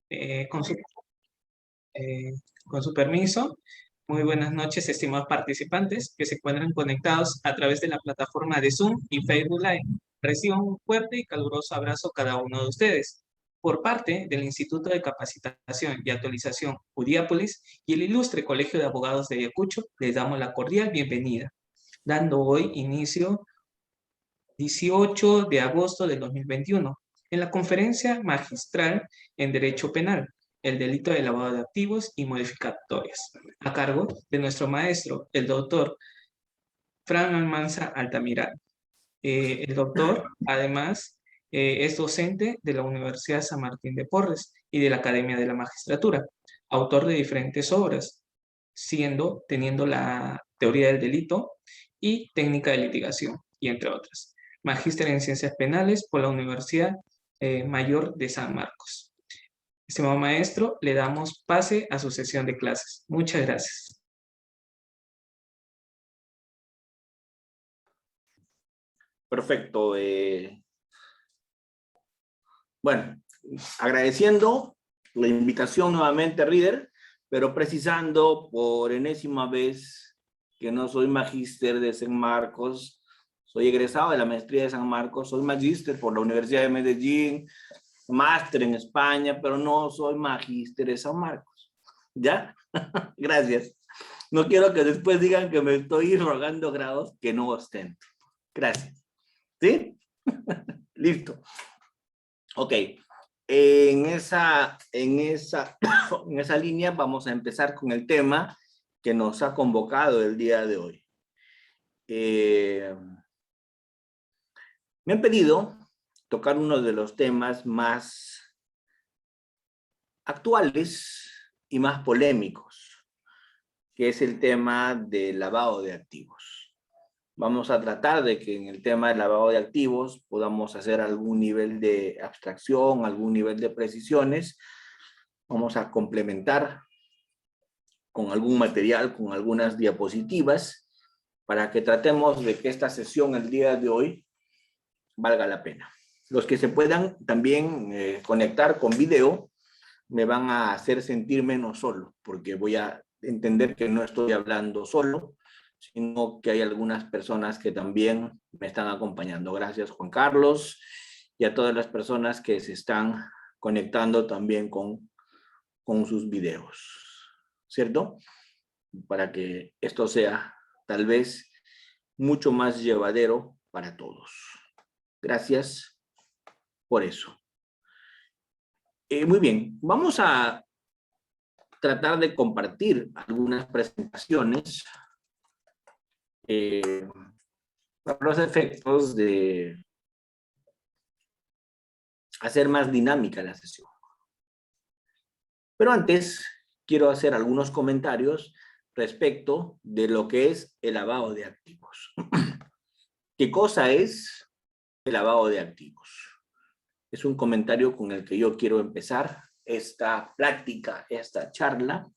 Eh, con su, eh, con su permiso, muy buenas noches, estimados participantes que se encuentran conectados a través de la plataforma de Zoom y Facebook Live. Reciban un fuerte y caluroso abrazo cada uno de ustedes. Por parte del Instituto de Capacitación y Actualización Judiápolis y el Ilustre Colegio de Abogados de Ayacucho, les damos la cordial bienvenida, dando hoy inicio 18 de agosto del 2021, en la conferencia magistral en Derecho Penal, el delito de lavado de activos y modificatorias, a cargo de nuestro maestro, el doctor Fran Almanza Altamirano. El doctor, además, es docente de la Universidad San Martín de Porres y de la Academia de la Magistratura, autor de diferentes obras, teniendo la teoría del delito y técnica de litigación, y entre otras. Magíster en Ciencias Penales por la Universidad Mayor de San Marcos. Estimado maestro, le damos pase a su sesión de clases. Muchas gracias. Perfecto. Bueno, agradeciendo la invitación nuevamente, Reader, pero precisando por enésima vez que no soy magíster de San Marcos, soy egresado de la maestría de San Marcos, soy magíster por la Universidad de Medellín, máster en España, pero no soy magíster de San Marcos. ¿Ya? Gracias. No quiero que después digan que me estoy rogando grados que no ostento. Gracias. ¿Sí? Listo. Ok. En esa línea vamos a empezar con el tema que nos ha convocado el día de hoy. Me han pedido tocar uno de los temas más actuales y más polémicos, que es el tema del lavado de activos. Vamos a tratar de que en el tema del lavado de activos podamos hacer algún nivel de abstracción, algún nivel de precisiones. Vamos a complementar con algún material, con algunas diapositivas, para que tratemos de que esta sesión el día de hoy valga la pena. Los que se puedan también conectar con video me van a hacer sentir menos solo, porque voy a entender que no estoy hablando solo, sino que hay algunas personas que también me están acompañando. Gracias, Juan Carlos, y a todas las personas que se están conectando también con sus videos, ¿cierto? Para que esto sea tal vez mucho más llevadero para todos. Gracias por eso. Muy bien, vamos a tratar de compartir algunas presentaciones para los efectos de hacer más dinámica la sesión. Pero antes quiero hacer algunos comentarios respecto de lo que es el lavado de activos. ¿Qué cosa es el lavado de activos? Es un comentario con el que yo quiero empezar esta plática, esta charla.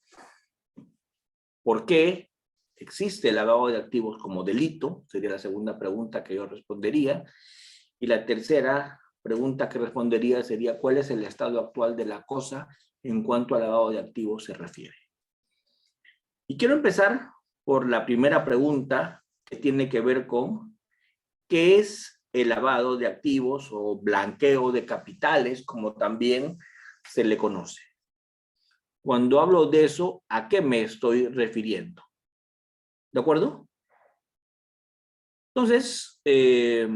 ¿Por qué existe el lavado de activos como delito? Sería la segunda pregunta que yo respondería. Y la tercera pregunta que respondería sería ¿cuál es el estado actual de la cosa en cuanto al lavado de activos se refiere? Y quiero empezar por la primera pregunta que tiene que ver con ¿qué es el lavado de activos o blanqueo de capitales, como también se le conoce? Cuando hablo de eso, ¿a qué me estoy refiriendo? ¿De acuerdo? Entonces, ya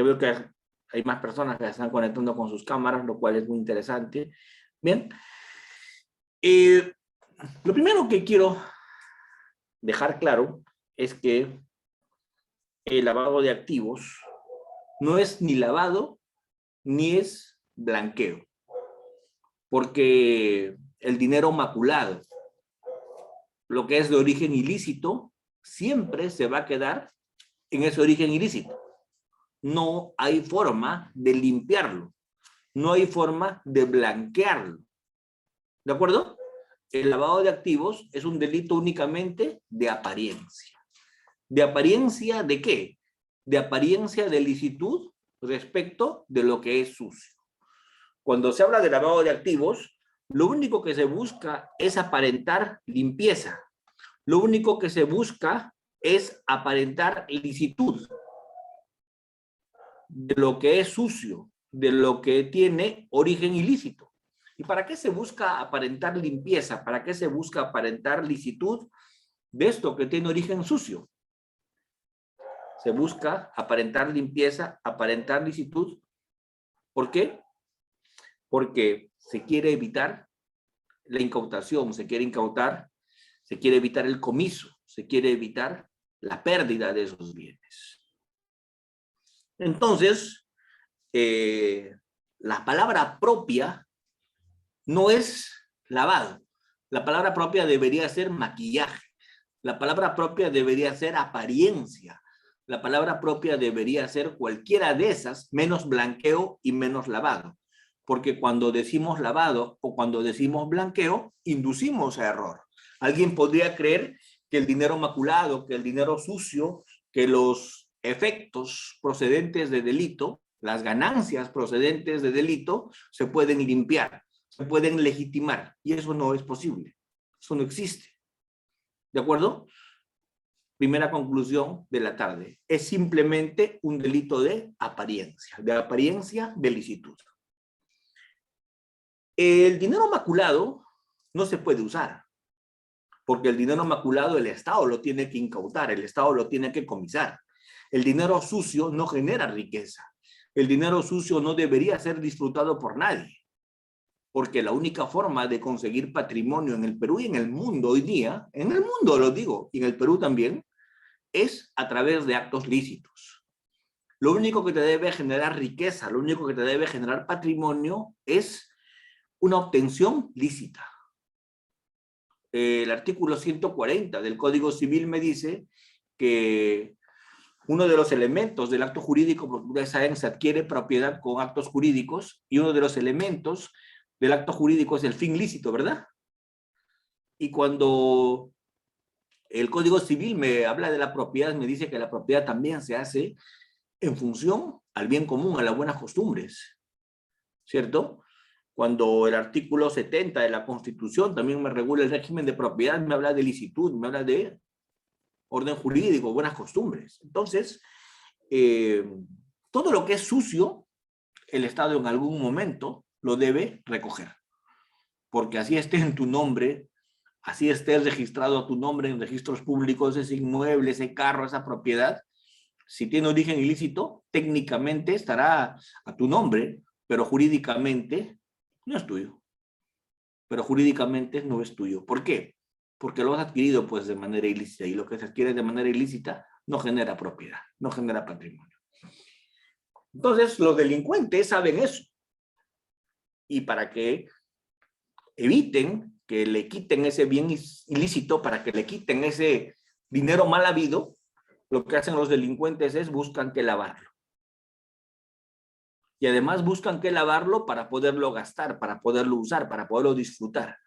veo que hay más personas que se están conectando con sus cámaras, lo cual es muy interesante. Bien. Lo primero que quiero dejar claro es que el lavado de activos no es ni lavado ni es blanqueo, porque el dinero maculado, lo que es de origen ilícito, siempre se va a quedar en ese origen ilícito. No hay forma de limpiarlo, no hay forma de blanquearlo. ¿De acuerdo? El lavado de activos es un delito únicamente de apariencia. ¿De apariencia de qué? De apariencia de licitud respecto de lo que es sucio. Cuando se habla de lavado de activos, lo único que se busca es aparentar limpieza. Lo único que se busca es aparentar licitud de lo que es sucio, de lo que tiene origen ilícito. ¿Y para qué se busca aparentar limpieza? ¿Para qué se busca aparentar licitud de esto que tiene origen sucio? Se busca aparentar limpieza, aparentar licitud. ¿Por qué? Porque se quiere evitar la incautación, se quiere incautar, se quiere evitar el comiso, se quiere evitar la pérdida de esos bienes. Entonces, la palabra propia no es lavado. La palabra propia debería ser maquillaje. La palabra propia debería ser apariencia. La palabra propia debería ser cualquiera de esas, menos blanqueo y menos lavado. Porque cuando decimos lavado o cuando decimos blanqueo, inducimos a error. Alguien podría creer que el dinero maculado, que el dinero sucio, que los efectos procedentes de delito, las ganancias procedentes de delito, se pueden limpiar, se pueden legitimar. Y eso no es posible. Eso no existe. ¿De acuerdo? Primera conclusión de la tarde. Es simplemente un delito de apariencia de licitud. El dinero maculado no se puede usar, porque el dinero maculado el Estado lo tiene que incautar, el Estado lo tiene que comisar. El dinero sucio no genera riqueza. El dinero sucio no debería ser disfrutado por nadie, porque la única forma de conseguir patrimonio en el Perú y en el mundo hoy día, en el mundo lo digo, y en el Perú también, es a través de actos lícitos. Lo único que te debe generar riqueza, lo único que te debe generar patrimonio es una obtención lícita. El artículo 140 del Código Civil me dice que uno de los elementos del acto jurídico, porque ustedes saben, se adquiere propiedad con actos jurídicos, y uno de los elementos del acto jurídico es el fin lícito, ¿verdad? Y cuando el Código Civil me habla de la propiedad, me dice que la propiedad también se hace en función al bien común, a las buenas costumbres, ¿cierto? Cuando el artículo 70 de la Constitución también me regula el régimen de propiedad, me habla de licitud, me habla de orden jurídico, buenas costumbres. Entonces, todo lo que es sucio, el Estado en algún momento lo debe recoger. Porque así esté en tu nombre, así esté registrado a tu nombre en registros públicos, ese inmueble, ese carro, esa propiedad, si tiene origen ilícito, técnicamente estará a tu nombre, pero jurídicamente no es tuyo. Pero jurídicamente no es tuyo. ¿Por qué? Porque lo has adquirido pues de manera ilícita, y lo que se adquiere de manera ilícita no genera propiedad, no genera patrimonio. Entonces los delincuentes saben eso. Y para que eviten que le quiten ese bien ilícito, para que le quiten ese dinero mal habido, lo que hacen los delincuentes es buscan que lavarlo. Y además buscan que lavarlo para poderlo gastar, para poderlo usar, para poderlo disfrutar.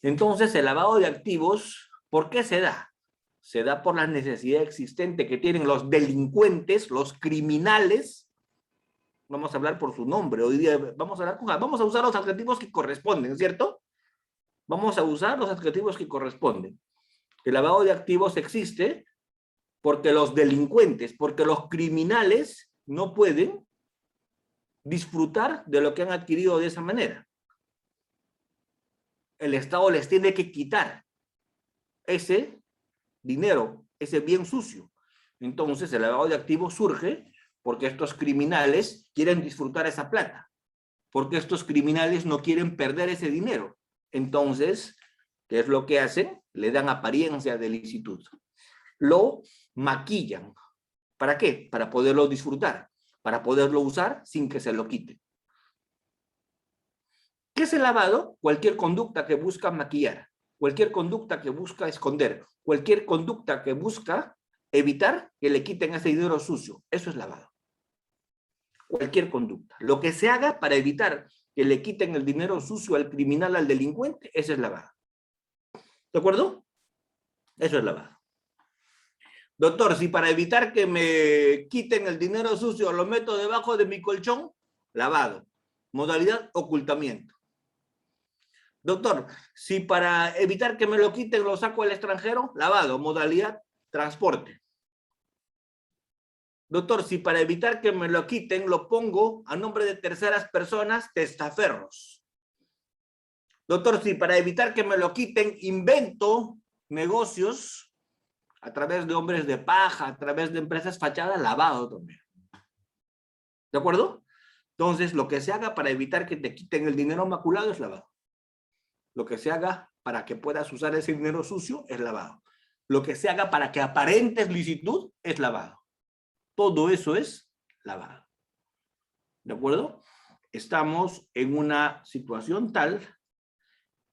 Entonces, el lavado de activos, ¿por qué se da? Se da por la necesidad existente que tienen los delincuentes, los criminales. Vamos a hablar por su nombre. Hoy día vamos a usar los adjetivos que corresponden, ¿cierto? Vamos a usar los adjetivos que corresponden. El lavado de activos existe porque los delincuentes, porque los criminales no pueden disfrutar de lo que han adquirido de esa manera. El Estado les tiene que quitar ese dinero, ese bien sucio. Entonces el lavado de activos surge porque estos criminales quieren disfrutar esa plata, porque estos criminales no quieren perder ese dinero. Entonces, ¿qué es lo que hacen? Le dan apariencia de licitud. Lo maquillan. ¿Para qué? Para poderlo disfrutar, para poderlo usar sin que se lo quiten. ¿Qué es el lavado? Cualquier conducta que busca maquillar, cualquier conducta que busca esconder, cualquier conducta que busca evitar que le quiten ese dinero sucio. Eso es lavado. Cualquier conducta. Lo que se haga para evitar que le quiten el dinero sucio al criminal, al delincuente, eso es lavado. ¿De acuerdo? Eso es lavado. Doctor, si para evitar que me quiten el dinero sucio lo meto debajo de mi colchón, lavado. Modalidad ocultamiento. Doctor, si para evitar que me lo quiten lo saco al extranjero, lavado. Modalidad transporte. Doctor, si para evitar que me lo quiten lo pongo a nombre de terceras personas, testaferros. Doctor, si para evitar que me lo quiten invento negocios a través de hombres de paja, a través de empresas fachadas, lavado también. ¿De acuerdo? Entonces, lo que se haga para evitar que te quiten el dinero maculado es lavado. Lo que se haga para que puedas usar ese dinero sucio es lavado. Lo que se haga para que aparentes licitud es lavado. Todo eso es lavado. ¿De acuerdo? Estamos en una situación tal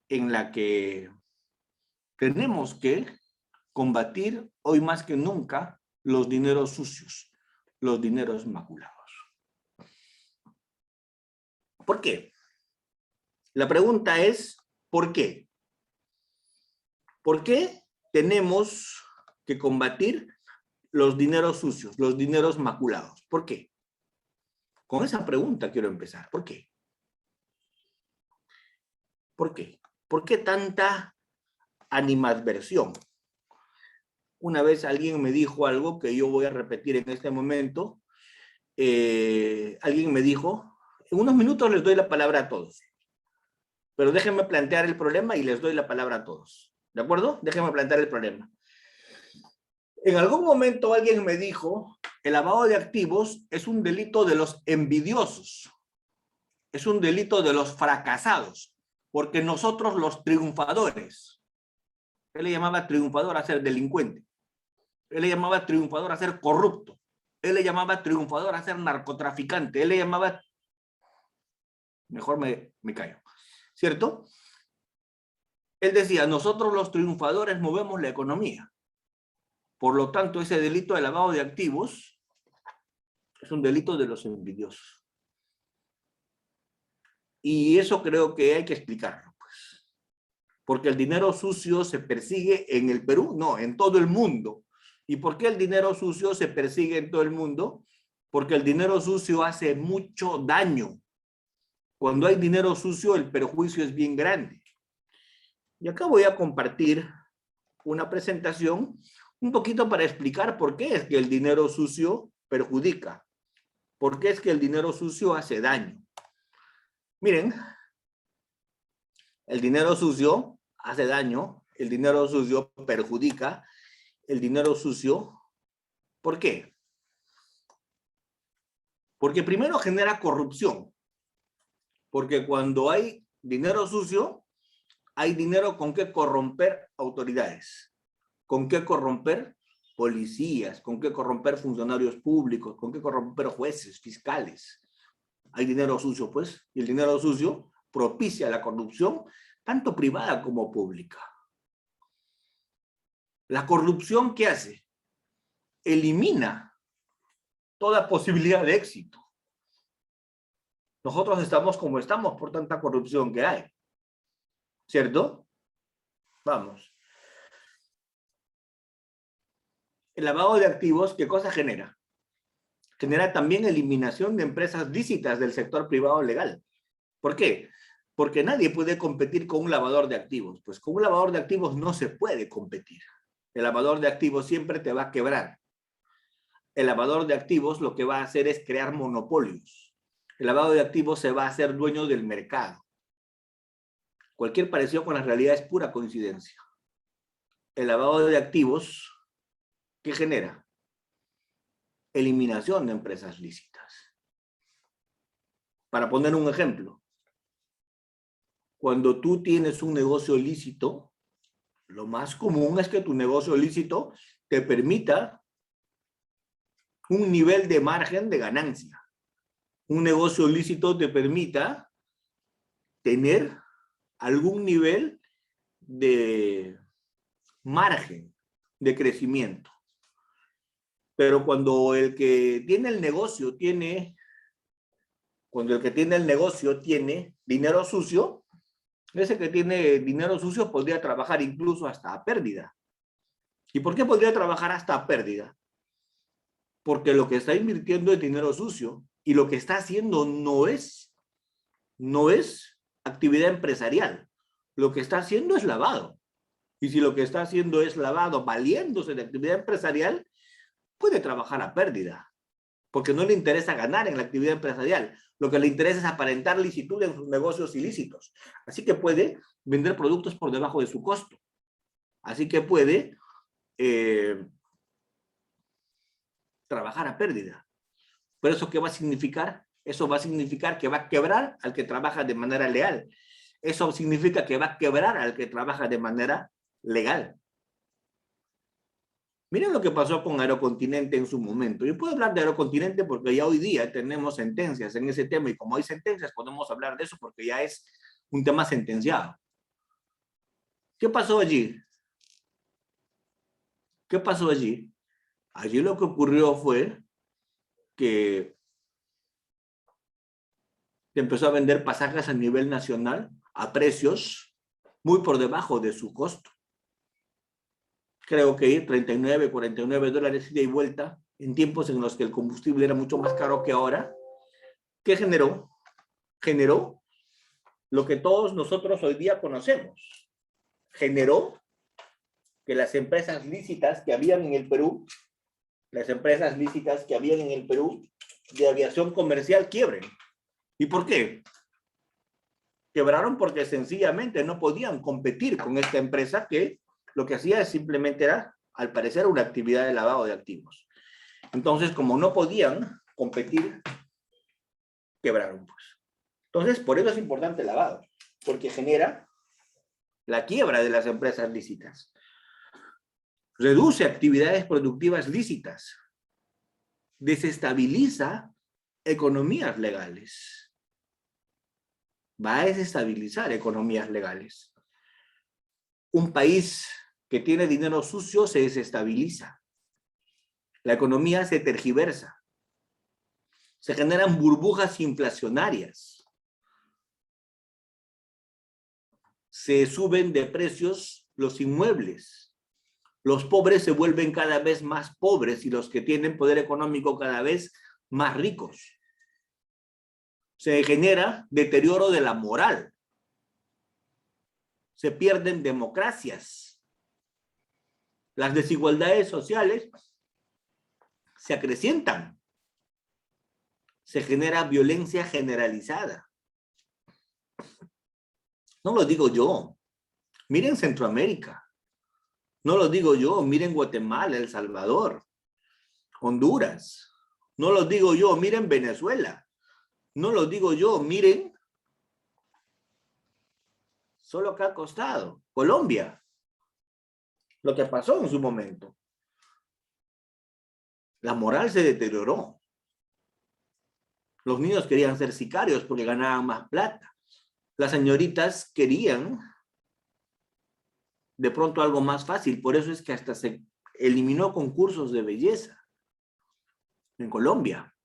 en la que tenemos que combatir hoy más que nunca los dineros sucios, los dineros maculados. ¿Por qué? La pregunta es, ¿por qué? ¿Por qué tenemos que combatir los dineros sucios, los dineros maculados? ¿Por qué? Con esa pregunta quiero empezar. ¿Por qué? ¿Por qué? ¿Por qué tanta animadversión? Una vez alguien me dijo algo que yo voy a repetir en este momento. Alguien me dijo, en unos minutos les doy la palabra a todos, pero déjenme plantear el problema y les doy la palabra a todos. ¿De acuerdo? Déjenme plantear el problema. En algún momento alguien me dijo, el lavado de activos es un delito de los envidiosos, es un delito de los fracasados, porque nosotros los triunfadores, él le llamaba triunfador a ser delincuente, él le llamaba triunfador a ser corrupto, él le llamaba triunfador a ser narcotraficante, él le llamaba... Mejor me callo, ¿cierto? Él decía, nosotros los triunfadores movemos la economía. Por lo tanto, ese delito de lavado de activos es un delito de los envidiosos. Y eso creo que hay que explicarlo, pues. Porque el dinero sucio se persigue en el Perú, no, en todo el mundo. ¿Y por qué el dinero sucio se persigue en todo el mundo? Porque el dinero sucio hace mucho daño. Cuando hay dinero sucio, el perjuicio es bien grande. Y acá voy a compartir una presentación un poquito para explicar por qué es que el dinero sucio perjudica. ¿Por qué es que el dinero sucio hace daño? Miren, el dinero sucio hace daño, el dinero sucio perjudica, el dinero sucio, ¿por qué? Porque primero genera corrupción, porque cuando hay dinero sucio, hay dinero con que corromper autoridades, con que corromper policías, con que corromper funcionarios públicos, con que corromper jueces, fiscales. Hay dinero sucio, pues, y el dinero sucio propicia la corrupción, tanto privada como pública. La corrupción, ¿qué hace? Elimina toda posibilidad de éxito. Nosotros estamos como estamos por tanta corrupción que hay. ¿Cierto? Vamos. El lavado de activos, ¿qué cosa genera? Genera también eliminación de empresas lícitas del sector privado legal. ¿Por qué? Porque nadie puede competir con un lavador de activos. Pues con un lavador de activos no se puede competir. El lavador de activos siempre te va a quebrar. El lavador de activos lo que va a hacer es crear monopolios. El lavado de activos se va a hacer dueño del mercado. Cualquier parecido con la realidad es pura coincidencia. El lavado de activos, ¿qué genera? Eliminación de empresas lícitas. Para poner un ejemplo, cuando tú tienes un negocio lícito, lo más común es que tu negocio lícito te permita un nivel de margen de ganancia. Un negocio lícito te permita tener algún nivel de margen de crecimiento. Pero cuando el que tiene el negocio tiene dinero sucio, ese que tiene dinero sucio podría trabajar incluso hasta a pérdida. ¿Y por qué podría trabajar hasta a pérdida? Porque lo que está invirtiendo es dinero sucio y lo que está haciendo no es no es actividad empresarial. Lo que está haciendo es lavado. Y si lo que está haciendo es lavado valiéndose de actividad empresarial, puede trabajar a pérdida, porque no le interesa ganar en la actividad empresarial. Lo que le interesa es aparentar licitud en sus negocios ilícitos. Así que puede vender productos por debajo de su costo. Así que puede trabajar a pérdida. ¿Pero eso qué va a significar? Eso va a significar que va a quebrar al que trabaja de manera leal. Eso significa que va a quebrar al que trabaja de manera legal. Miren lo que pasó con Aerocontinente en su momento. Yo puedo hablar de Aerocontinente porque ya hoy día tenemos sentencias en ese tema y como hay sentencias podemos hablar de eso porque ya es un tema sentenciado. ¿Qué pasó allí? ¿Qué pasó allí? Allí lo que ocurrió fue que empezó a vender pasajes a nivel nacional a precios muy por debajo de su costo. Creo que 39, 49 dólares ida y vuelta en tiempos en los que el combustible era mucho más caro que ahora. ¿Qué generó? Generó lo que todos nosotros hoy día conocemos. Generó que las empresas lícitas que habían en el Perú, las empresas lícitas que habían en el Perú de aviación comercial quiebren. ¿Y por qué? Quebraron porque sencillamente no podían competir con esta empresa que lo que hacía simplemente era, al parecer, una actividad de lavado de activos. Entonces, como no podían competir, quebraron, pues. Entonces, por eso es importante el lavado, porque genera la quiebra de las empresas lícitas. Reduce actividades productivas lícitas. Desestabiliza economías legales. Va a desestabilizar economías legales. Un país que tiene dinero sucio se desestabiliza. La economía se tergiversa. Se generan burbujas inflacionarias. Se suben de precios los inmuebles. Los pobres se vuelven cada vez más pobres y los que tienen poder económico cada vez más ricos. Se genera deterioro de la moral. Se pierden democracias. Las desigualdades sociales se acrecientan. Se genera violencia generalizada. No lo digo yo. Miren Centroamérica. No lo digo yo. Miren Guatemala, El Salvador, Honduras. No lo digo yo. Miren Venezuela. No lo digo yo. Miren solo acá al costado, Colombia. Lo que pasó en su momento. La moral se deterioró. Los niños querían ser sicarios porque ganaban más plata. Las señoritas querían de pronto algo más fácil. Por eso es que hasta se eliminó concursos de belleza en Colombia.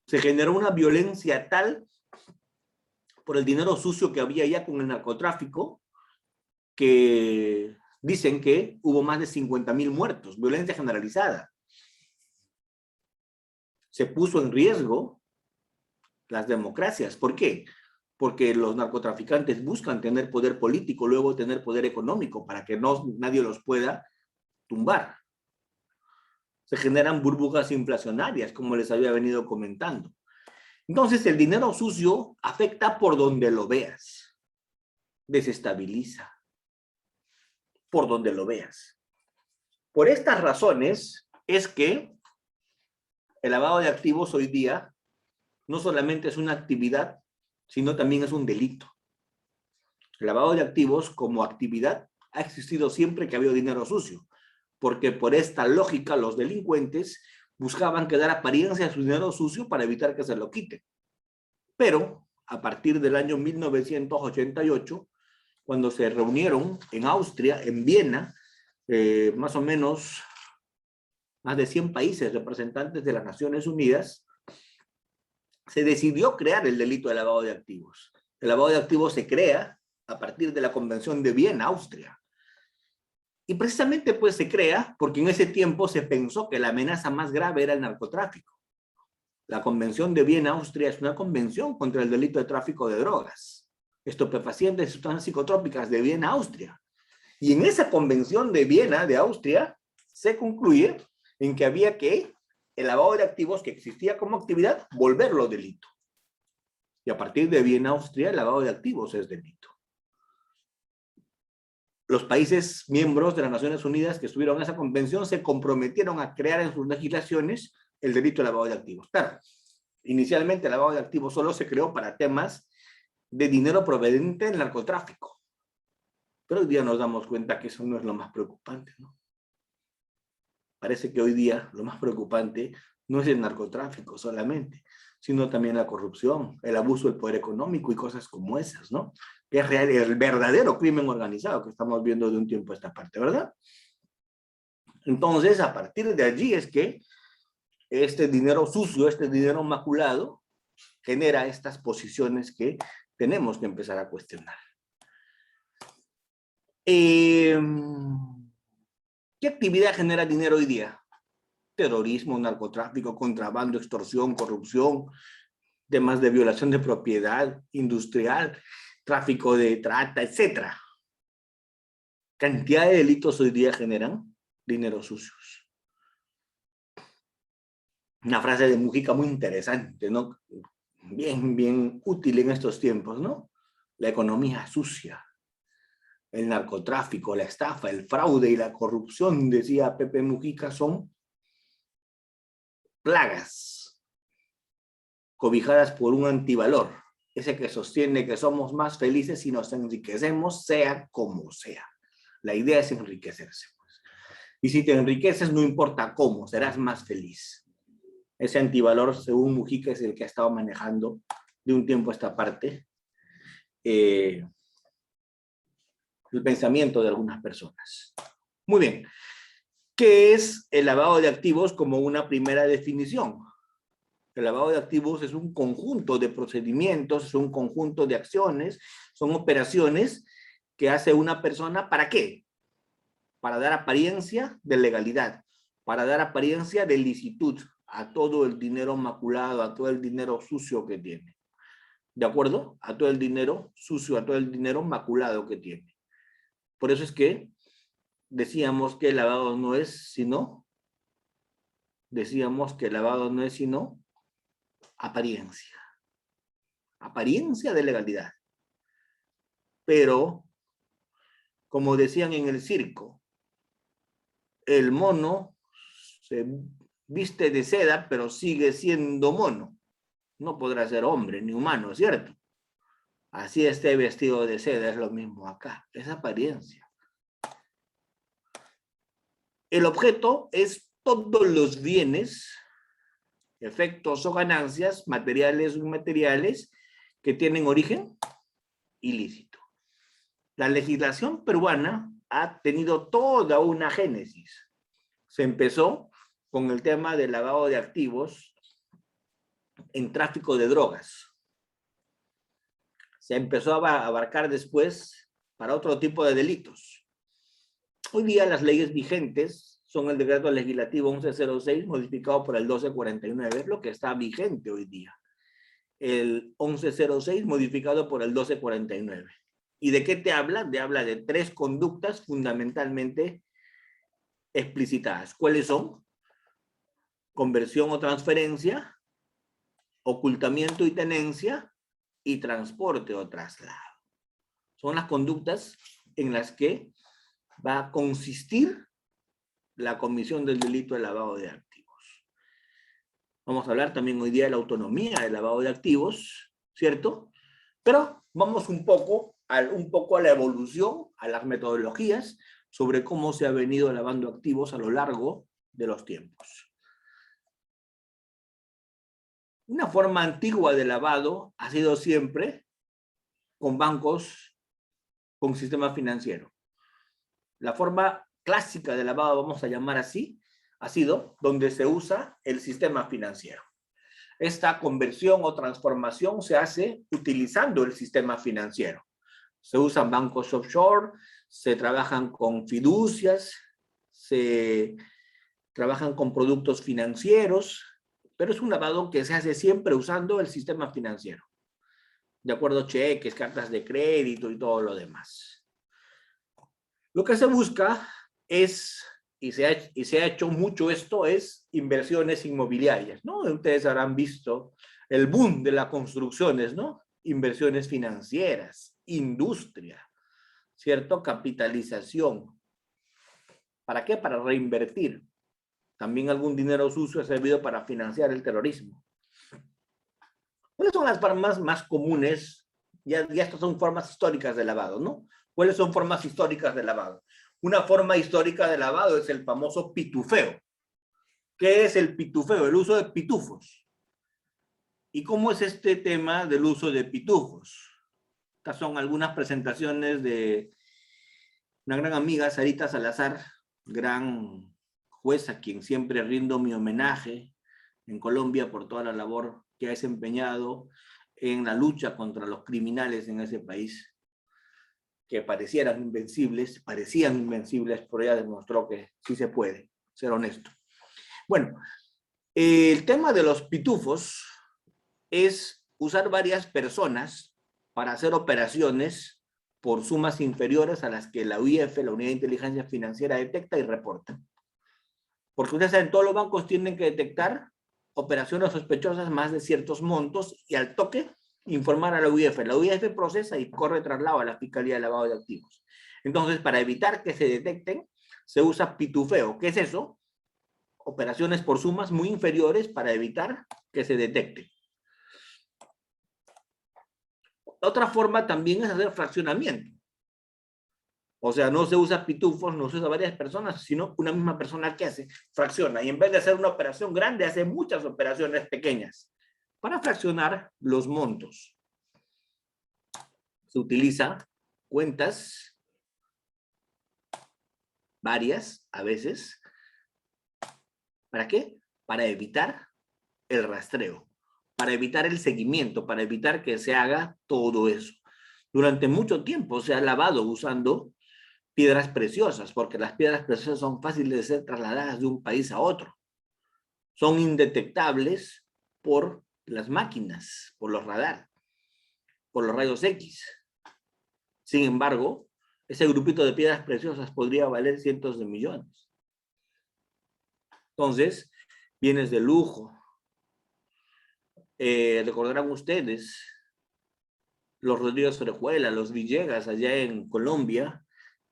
Se generó una violencia tal por el dinero sucio que había ya con el narcotráfico que dicen que hubo más de 50,000 muertos, violencia generalizada. Se puso en riesgo las democracias. ¿Por qué? Porque los narcotraficantes buscan tener poder político, luego tener poder económico para que nadie los pueda tumbar. Se generan burbujas inflacionarias, como les había venido comentando. Entonces, el dinero sucio afecta por donde lo veas. Desestabiliza. Por donde lo veas. Por estas razones es que el lavado de activos hoy día no solamente es una actividad, sino también es un delito. El lavado de activos como actividad ha existido siempre que ha habido dinero sucio, porque por esta lógica los delincuentes buscaban que dar apariencia a su dinero sucio para evitar que se lo quiten. Pero a partir del año 1988, cuando se reunieron en Austria, en Viena, más o menos más de 100 países representantes de las Naciones Unidas, se decidió crear el delito de lavado de activos. El lavado de activos se crea a partir de la Convención de Viena, Austria. Y precisamente pues se crea porque en ese tiempo se pensó que la amenaza más grave era el narcotráfico. La Convención de Viena, Austria, es una convención contra el delito de tráfico de drogas, estupefacientes y sustancias psicotrópicas de Viena, Austria. Y en esa convención de Viena, de Austria, se concluye en que había que el lavado de activos que existía como actividad, volverlo delito. Y a partir de Viena, Austria, el lavado de activos es delito. Los países miembros de las Naciones Unidas que estuvieron en esa convención se comprometieron a crear en sus legislaciones el delito de lavado de activos. Claro, inicialmente el lavado de activos solo se creó para temas de dinero proveniente del narcotráfico. Pero hoy día nos damos cuenta que eso no es lo más preocupante, ¿no? Parece que hoy día lo más preocupante no es el narcotráfico solamente, sino también la corrupción, el abuso del poder económico y cosas como esas, ¿no? Que es real, el verdadero crimen organizado que estamos viendo de un tiempo a esta parte, ¿verdad? Entonces, a partir de allí es que este dinero sucio, este dinero maculado, genera estas posiciones que tenemos que empezar a cuestionar. ¿Qué actividad genera dinero hoy día? Terrorismo, narcotráfico, contrabando, extorsión, corrupción, temas de violación de propiedad industrial, tráfico de trata, etc. Cantidad de delitos hoy día generan dinero sucios. Una frase de Mujica muy interesante, ¿no? Bien útil en estos tiempos, ¿no? La economía sucia, el narcotráfico, la estafa, el fraude y la corrupción, decía Pepe Mujica, son plagas cobijadas por un antivalor, ese que sostiene que somos más felices si nos enriquecemos, sea como sea. La idea es enriquecerse, pues. Y si te enriqueces, no importa cómo, serás más feliz. Ese antivalor, según Mujica, es el que ha estado manejando de un tiempo a esta parte el pensamiento de algunas personas. Muy bien. ¿Qué es el lavado de activos como una primera definición? El lavado de activos es un conjunto de procedimientos, es un conjunto de acciones, son operaciones que hace una persona, ¿para qué? Para dar apariencia de legalidad, para dar apariencia de licitud a todo el dinero maculado, a todo el dinero sucio que tiene. ¿De acuerdo? A todo el dinero sucio, a todo el dinero maculado que tiene. Por eso es que decíamos que el lavado no es sino apariencia. Apariencia de legalidad. Pero, como decían en el circo, el mono se viste de seda, pero sigue siendo mono. No podrá ser hombre ni humano, ¿cierto? Así esté vestido de seda, es lo mismo acá. Es apariencia. El objeto es todos los bienes, efectos o ganancias, materiales o inmateriales, que tienen origen ilícito. La legislación peruana ha tenido toda una génesis. Se empezó con el tema del lavado de activos en tráfico de drogas. Se empezó a abarcar después para otro tipo de delitos. Hoy día las leyes vigentes son el decreto legislativo 1106 modificado por el 1249, es lo que está vigente hoy día. El 1106 modificado por el 1249. ¿Y de qué te habla? Te habla de 3 conductas fundamentalmente explicitadas. ¿Cuáles son? Conversión o transferencia, ocultamiento y tenencia, y transporte o traslado. Son las conductas en las que va a consistir la comisión del delito de lavado de activos. Vamos a hablar también hoy día de la autonomía del lavado de activos, ¿cierto? Pero vamos un poco a la evolución, a las metodologías sobre cómo se ha venido lavando activos a lo largo de los tiempos. Una forma antigua de lavado ha sido siempre con bancos, con sistema financiero. La forma clásica de lavado, vamos a llamar así, ha sido donde se usa el sistema financiero. Esta conversión o transformación se hace utilizando el sistema financiero. Se usan bancos offshore, se trabajan con fiducias, se trabajan con productos financieros pero es un lavado que se hace siempre usando el sistema financiero. De acuerdo a cheques, cartas de crédito y todo lo demás. Lo que se busca es, y se ha hecho mucho esto, es inversiones inmobiliarias, ¿no? Ustedes habrán visto el boom de las construcciones, ¿no? Inversiones financieras, industria, ¿cierto? Capitalización. ¿Para qué? Para reinvertir. También algún dinero sucio ha servido para financiar el terrorismo. ¿Cuáles son las formas más comunes? Ya estas son formas históricas de lavado, ¿no? ¿Cuáles son formas históricas de lavado? Una forma histórica de lavado es el famoso pitufeo. ¿Qué es el pitufeo? El uso de pitufos. ¿Y cómo es este tema del uso de pitufos? Estas son algunas presentaciones de una gran amiga, Sarita Salazar, gran juez a quien siempre rindo mi homenaje en Colombia por toda la labor que ha desempeñado en la lucha contra los criminales en ese país, que parecían invencibles, pero ella demostró que sí se puede, ser honesto. Bueno, el tema de los pitufos es usar varias personas para hacer operaciones por sumas inferiores a las que la UIF, la Unidad de Inteligencia Financiera, detecta y reporta. Porque ustedes saben, todos los bancos tienen que detectar operaciones sospechosas más de ciertos montos y al toque informar a la UIF. La UIF procesa y corre traslado a la Fiscalía de Lavado de Activos. Entonces, para evitar que se detecten, se usa pitufeo. ¿Qué es eso? Operaciones por sumas muy inferiores para evitar que se detecten. Otra forma también es hacer fraccionamiento. O sea, no se usa pitufos, no se usa varias personas, sino una misma persona que hace, fracciona. Y en vez de hacer una operación grande, hace muchas operaciones pequeñas para fraccionar los montos. Se utiliza cuentas, varias a veces. ¿Para qué? Para evitar el rastreo, para evitar el seguimiento, para evitar que se haga todo eso. Durante mucho tiempo se ha lavado usando piedras preciosas, porque las piedras preciosas son fáciles de ser trasladadas de un país a otro. Son indetectables por las máquinas, por los radar, por los rayos X. Sin embargo, ese grupito de piedras preciosas podría valer cientos de millones. Entonces, bienes de lujo. Recordarán ustedes los Rodríguez Orejuela, los Villegas allá en Colombia,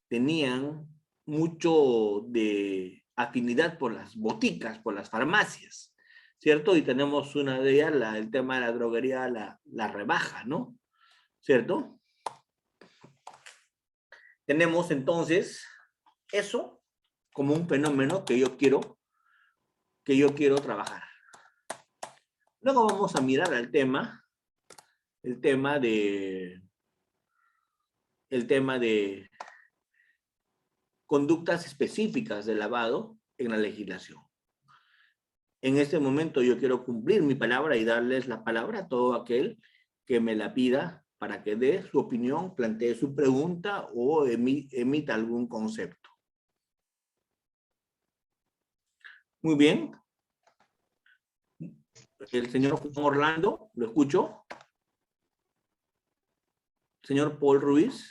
tenían mucho de afinidad por las boticas, por las farmacias, ¿cierto? Y tenemos una de ellas, el tema de la droguería, la rebaja, ¿no? ¿Cierto? Tenemos entonces eso como un fenómeno que yo quiero trabajar. Luego vamos a mirar el tema de conductas específicas de lavado en la legislación. En este momento yo quiero cumplir mi palabra y darles la palabra a todo aquel que me la pida para que dé su opinión, plantee su pregunta o emita algún concepto. Muy bien. El señor Juan Orlando, ¿lo escucho? Señor Paul Ruiz.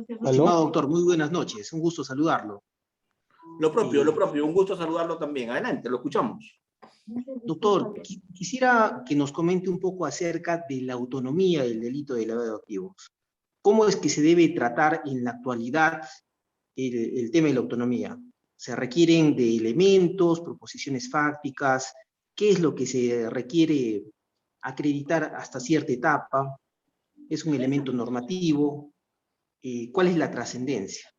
Estimado doctor, muy buenas noches. Un gusto saludarlo. Lo propio, un gusto saludarlo también. Adelante, lo escuchamos. Doctor, quisiera que nos comente un poco acerca de la autonomía del delito de lavado de activos. ¿Cómo es que se debe tratar en la actualidad el tema de la autonomía? ¿Se requieren de elementos, proposiciones fácticas? ¿Qué es lo que se requiere acreditar hasta cierta etapa? ¿Es un elemento normativo? ¿Cuál es la trascendencia?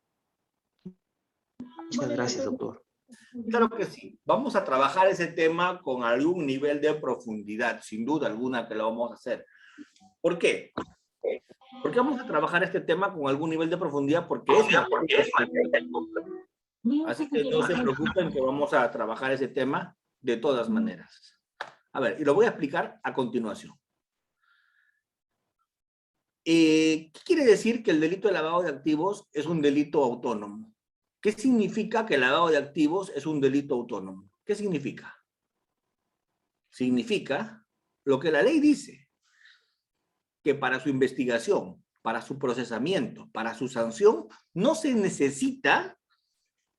Muchas gracias, doctor. Claro que sí. Vamos a trabajar ese tema con algún nivel de profundidad, sin duda alguna que lo vamos a hacer. ¿Por qué? Porque vamos a trabajar este tema con algún nivel de profundidad porque es así que no se preocupen que vamos a trabajar ese tema de todas maneras. A ver, y lo voy a explicar a continuación. ¿Qué quiere decir que el delito de lavado de activos es un delito autónomo? ¿Qué significa que el lavado de activos es un delito autónomo? ¿Qué significa? significa lo que la ley dice, que para su investigación, para su procesamiento, para su sanción, no se necesita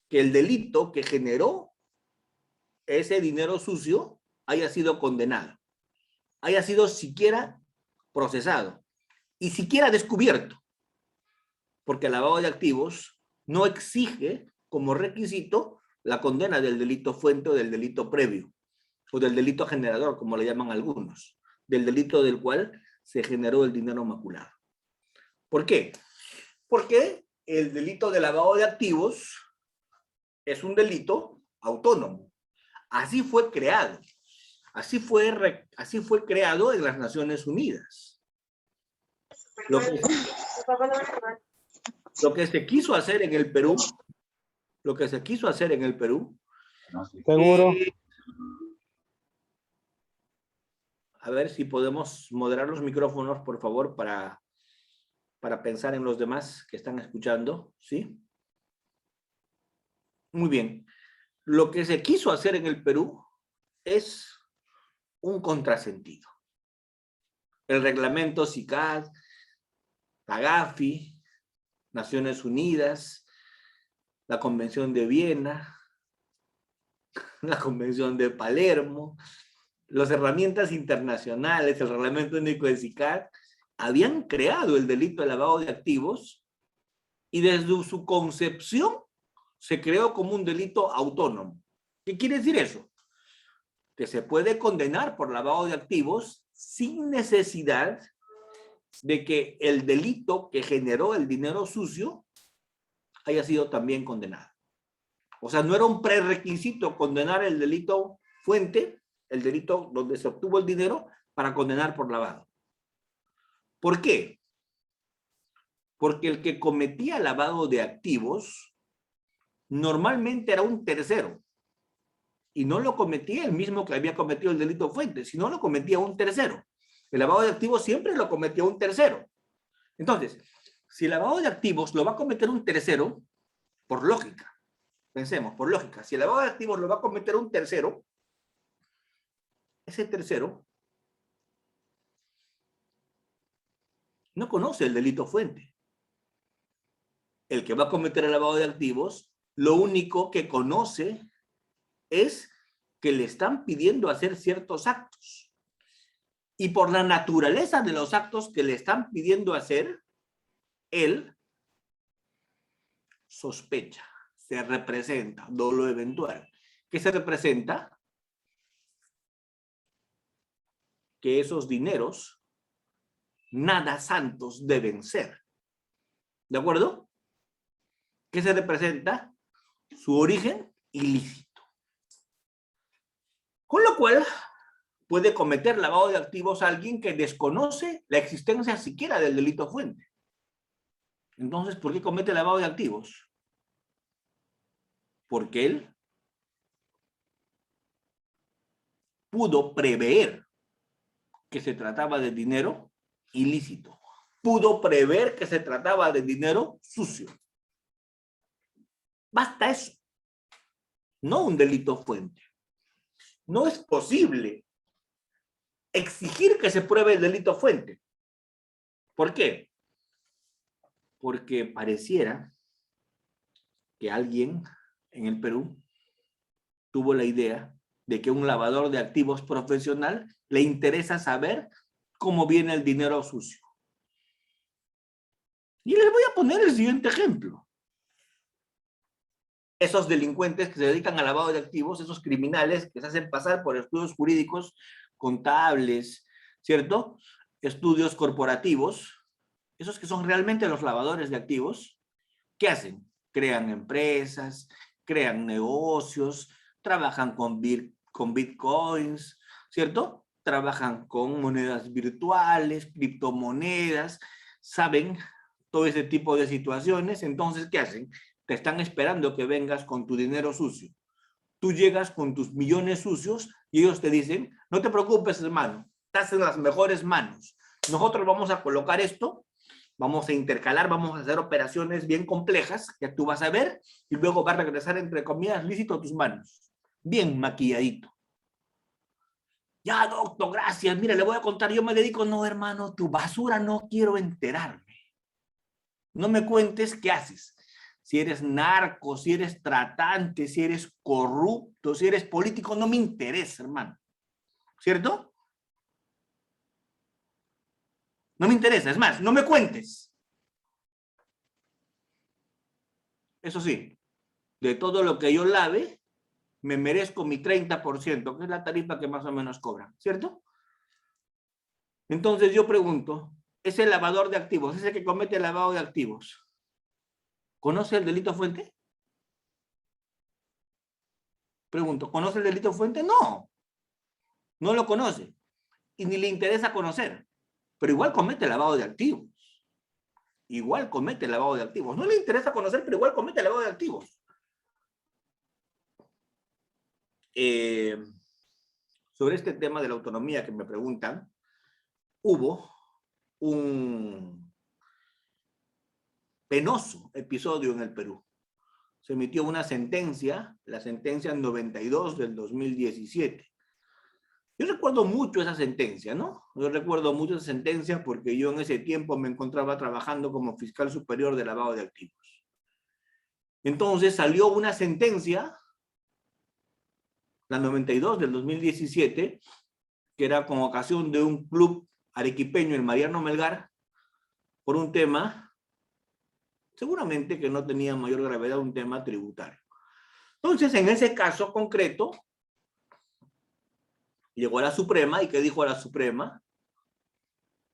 que el delito que generó ese dinero sucio haya sido condenado, haya sido siquiera procesado y siquiera descubierto, porque el lavado de activos no exige como requisito la condena del delito fuente o del delito previo, o del delito generador, como le llaman algunos, del delito del cual se generó el dinero maculado. ¿Por qué? Porque el delito de lavado de activos es un delito autónomo. Así fue creado. Así fue creado en las Naciones Unidas. Lo que se quiso hacer en el Perú, Seguro. A ver si podemos moderar los micrófonos, por favor, para pensar en los demás que están escuchando, ¿sí? Muy bien. Lo que se quiso hacer en el Perú es un contrasentido. El reglamento SICAD, la GAFI, Naciones Unidas, la Convención de Viena, la Convención de Palermo, las herramientas internacionales, el reglamento único de SICAD, habían creado el delito de lavado de activos y desde su concepción se creó como un delito autónomo. ¿Qué quiere decir eso? Que se puede condenar por lavado de activos sin necesidad de que el delito que generó el dinero sucio haya sido también condenado. O sea, no era un prerequisito condenar el delito fuente, el delito donde se obtuvo el dinero, para condenar por lavado. ¿Por qué? Porque el que cometía lavado de activos normalmente era un tercero. Y no lo cometía el mismo que había cometido el delito fuente, sino lo cometía un tercero. El lavado de activos siempre lo cometía un tercero. Entonces, si el lavado de activos lo va a cometer un tercero, por lógica, pensemos, por lógica, si el lavado de activos lo va a cometer un tercero, ese tercero no conoce el delito fuente. El que va a cometer el lavado de activos, lo único que conoce es que le están pidiendo hacer ciertos actos. Y por la naturaleza de los actos que le están pidiendo hacer, él sospecha, se representa, dolo eventual. ¿Qué se representa? Que esos dineros nada santos deben ser. ¿De acuerdo? ¿Qué se representa? Su origen ilícito. Con lo cual, puede cometer lavado de activos a alguien que desconoce la existencia siquiera del delito fuente. Entonces, ¿por qué comete lavado de activos? Porque él pudo prever que se trataba de dinero ilícito. Pudo prever que se trataba de dinero sucio. Basta eso. No un delito fuente. No es posible exigir que se pruebe el delito fuente. ¿Por qué? Porque pareciera que alguien en el Perú tuvo la idea de que un lavador de activos profesional le interesa saber cómo viene el dinero sucio. Y les voy a poner el siguiente ejemplo. Esos delincuentes que se dedican al lavado de activos, esos criminales que se hacen pasar por estudios jurídicos, contables, ¿cierto? Estudios corporativos, esos que son realmente los lavadores de activos, ¿qué hacen? Crean empresas, crean negocios, trabajan con bitcoins, ¿cierto? Trabajan con monedas virtuales, criptomonedas, saben todo ese tipo de situaciones. Entonces, ¿qué hacen? Te están esperando que vengas con tu dinero sucio. Tú llegas con tus millones sucios y ellos te dicen, no te preocupes, hermano, estás en las mejores manos. Nosotros vamos a colocar esto, vamos a intercalar, vamos a hacer operaciones bien complejas que tú vas a ver y luego va a regresar, entre comillas, lícito a tus manos. Bien maquilladito. Ya, doctor, gracias. Mira, le voy a contar, yo me dedico. No, hermano, tu basura no quiero enterarme. No me cuentes qué haces. Si eres narco, si eres tratante, si eres corrupto, si eres político, no me interesa, hermano. ¿Cierto? No me interesa. Es más, no me cuentes. Eso sí, de todo lo que yo lave, me merezco mi 30%, que es la tarifa que más o menos cobran, ¿cierto? Entonces yo pregunto, ese lavador de activos, ese que comete el lavado de activos, ¿conoce el delito fuente? Pregunto, ¿conoce el delito fuente? No, no lo conoce y ni le interesa conocer, pero igual comete lavado de activos. Igual comete lavado de activos. No le interesa conocer, pero igual comete lavado de activos. Sobre este tema de la autonomía que me preguntan, hubo un penoso episodio en el Perú. Se emitió una sentencia, la sentencia 92 del 2017. Yo recuerdo mucho esa sentencia, ¿no? Yo recuerdo mucho esa sentencia porque yo en ese tiempo me encontraba trabajando como fiscal superior de lavado de activos. Entonces salió una sentencia, la 92 del 2017, que era con ocasión de un club arequipeño, el Mariano Melgar, por un tema, seguramente que no tenía mayor gravedad, un tema tributario. Entonces, en ese caso concreto, llegó a la Suprema, ¿y qué dijo la Suprema?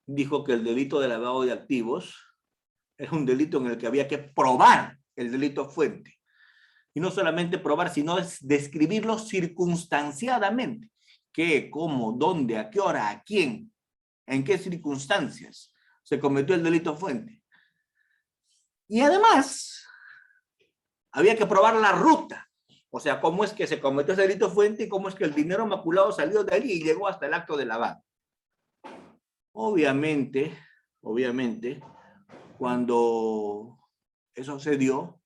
Dijo que el delito de lavado de activos era un delito en el que había que probar el delito fuente. Y no solamente probar, sino describirlo circunstanciadamente. ¿Qué, cómo, dónde, a qué hora, a quién, en qué circunstancias se cometió el delito fuente? Y además, había que probar la ruta. O sea, cómo es que se cometió ese delito fuente y cómo es que el dinero maculado salió de allí y llegó hasta el acto de lavado. Obviamente, cuando eso se dio,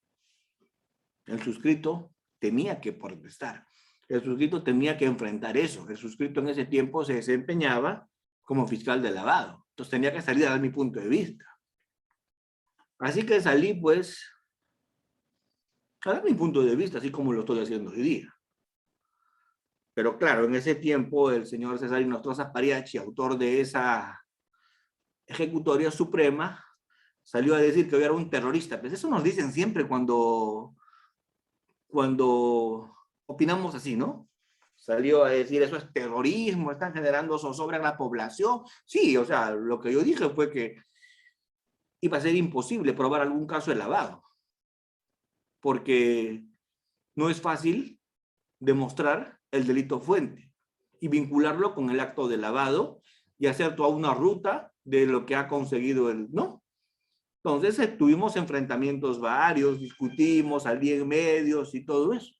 el suscrito tenía que protestar. El suscrito tenía que enfrentar eso. El suscrito en ese tiempo se desempeñaba como fiscal de lavado. Entonces tenía que salir a dar mi punto de vista. Así que salí, pues, a dar mi punto de vista, así como lo estoy haciendo hoy día. Pero claro, en ese tiempo el señor César Nostroza Pariachi, autor de esa ejecutoria suprema, salió a decir que yo era un terrorista. Pues eso nos dicen siempre cuando opinamos así, ¿no? Salió a decir eso es terrorismo, están generando zozobra en la población. Sí, o sea, lo que yo dije fue que iba a ser imposible probar algún caso de lavado, porque no es fácil demostrar el delito fuente y vincularlo con el acto de lavado y hacer toda una ruta de lo que ha conseguido el, ¿no? Entonces tuvimos enfrentamientos varios, discutimos, salí en medios y todo eso.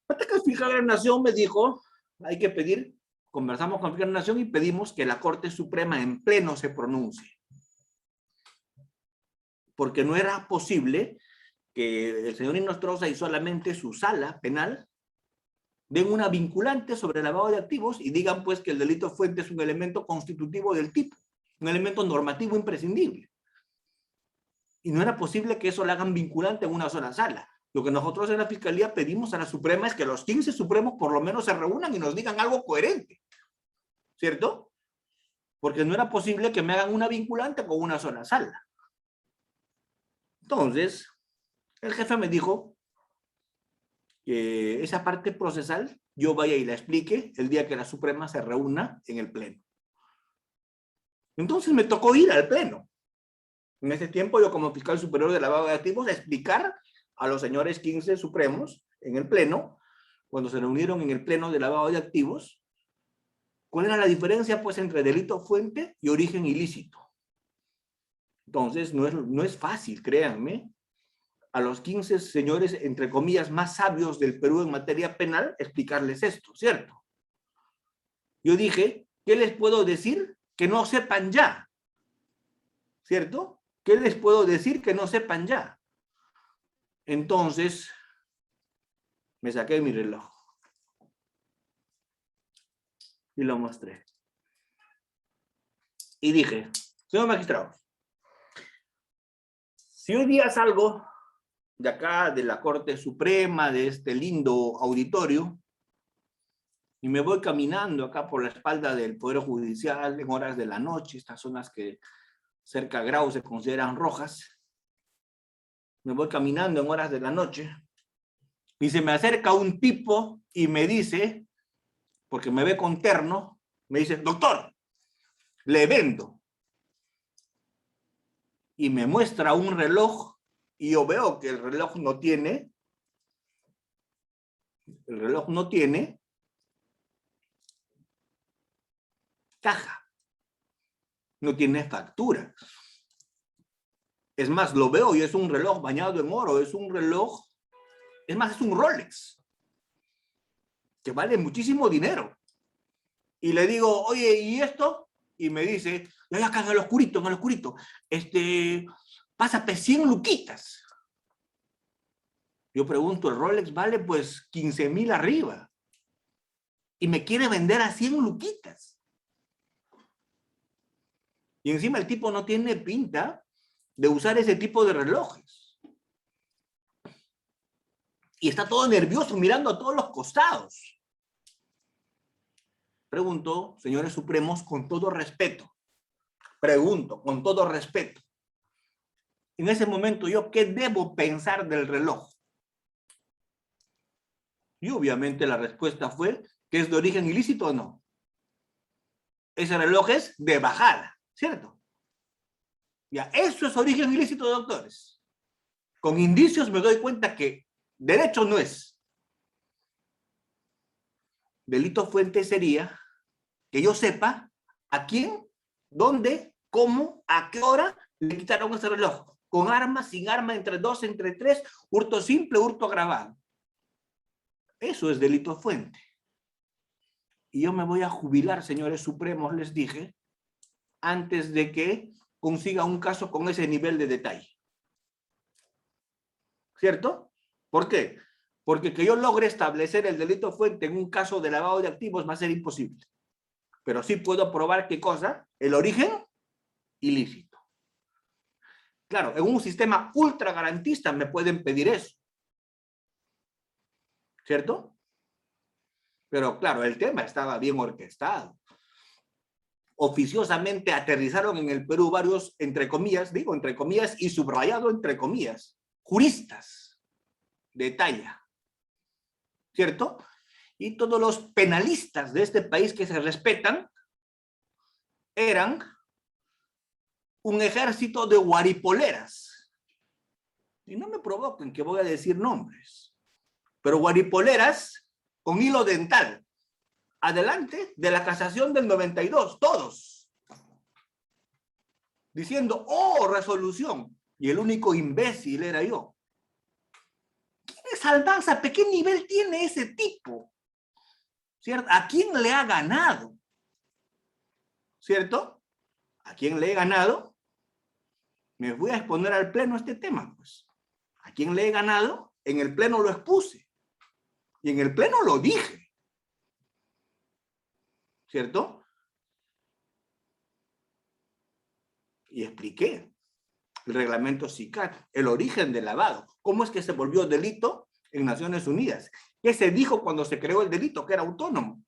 Hasta que el fiscal de la Nación me dijo, hay que pedir, conversamos con el fiscal de la Nación y pedimos que la Corte Suprema en pleno se pronuncie. Porque no era posible que el señor Nostroza y solamente su sala penal den una vinculante sobre el lavado de activos y digan pues que el delito fuente es un elemento constitutivo del tipo, un elemento normativo imprescindible. Y no era posible que eso lo hagan vinculante en una sola sala. Lo que nosotros en la Fiscalía pedimos a la Suprema es que los 15 Supremos por lo menos se reúnan y nos digan algo coherente. ¿Cierto? Porque no era posible que me hagan una vinculante con una sola sala. Entonces, el jefe me dijo que esa parte procesal yo vaya y la explique el día que la Suprema se reúna en el Pleno. Entonces me tocó ir al Pleno. En ese tiempo yo como fiscal superior de lavado de activos a explicar a los señores 15 Supremos en el Pleno, cuando se reunieron en el Pleno de lavado de activos, ¿cuál era la diferencia pues entre delito fuente y origen ilícito? Entonces no es fácil, créanme, a los 15 señores, entre comillas, más sabios del Perú en materia penal, explicarles esto, ¿cierto? Yo dije, ¿qué les puedo decir que no sepan ya? ¿Cierto? ¿Qué les puedo decir que no sepan ya? Entonces, me saqué mi reloj. Y lo mostré. Y dije, señor magistrado, si hoy día salgo de acá, de la Corte Suprema, de este lindo auditorio, y me voy caminando acá por la espalda del Poder Judicial en horas de la noche, estas zonas que cerca a Grau se consideran rojas, me voy caminando en horas de la noche, y se me acerca un tipo y me dice, porque me ve con terno, me dice, doctor, le vendo. Y me muestra un reloj, y yo veo que el reloj no tiene caja, no tiene factura. Es más, lo veo y es un reloj bañado en oro, es un reloj, es más, es un Rolex, que vale muchísimo dinero. Y le digo, oye, ¿y esto? Y me dice, ya acá en el oscurito, pásate 100 luquitas. Yo pregunto, el Rolex vale pues 15,000 arriba. Y me quiere vender a 100 luquitas. Y encima el tipo no tiene pinta de usar ese tipo de relojes. Y está todo nervioso mirando a todos los costados. Pregunto, señores supremos, con todo respeto. Pregunto, con todo respeto. En ese momento, ¿yo qué debo pensar del reloj? Y obviamente la respuesta fue que es de origen ilícito o no. Ese reloj es de bajada, ¿cierto? Ya, eso es origen ilícito, doctores. Con indicios me doy cuenta que derecho no es. Delito fuente sería que yo sepa a quién, dónde, cómo, a qué hora le quitaron ese reloj. Con arma, sin arma, entre 2, entre 3, hurto simple, hurto agravado. Eso es delito fuente. Y yo me voy a jubilar, señores supremos, les dije, antes de que consiga un caso con ese nivel de detalle. ¿Cierto? ¿Por qué? Porque que yo logre establecer el delito fuente en un caso de lavado de activos va a ser imposible. Pero sí puedo probar qué cosa, el origen ilícito. Claro, en un sistema ultra garantista me pueden pedir eso. ¿Cierto? Pero claro, el tema estaba bien orquestado. Oficiosamente aterrizaron en el Perú varios, entre comillas, digo entre comillas y subrayado entre comillas, juristas de talla. ¿Cierto? Y todos los penalistas de este país que se respetan eran un ejército de guaripoleras. Y no me provoquen que voy a decir nombres, pero guaripoleras con hilo dental, adelante de la casación del 92, todos, diciendo, oh, resolución, y el único imbécil era yo. ¿Quién es Almanza? ¿Qué nivel tiene ese tipo? ¿Cierto? ¿A quién le ha ganado? ¿Cierto? ¿A quién le he ganado? Me voy a exponer al pleno este tema, pues. ¿A quién le he ganado? En el pleno lo expuse. Y en el pleno lo dije. ¿Cierto? Y expliqué el reglamento SICAT, el origen del lavado, cómo es que se volvió delito en Naciones Unidas. ¿Qué se dijo cuando se creó el delito? Que era autónomo.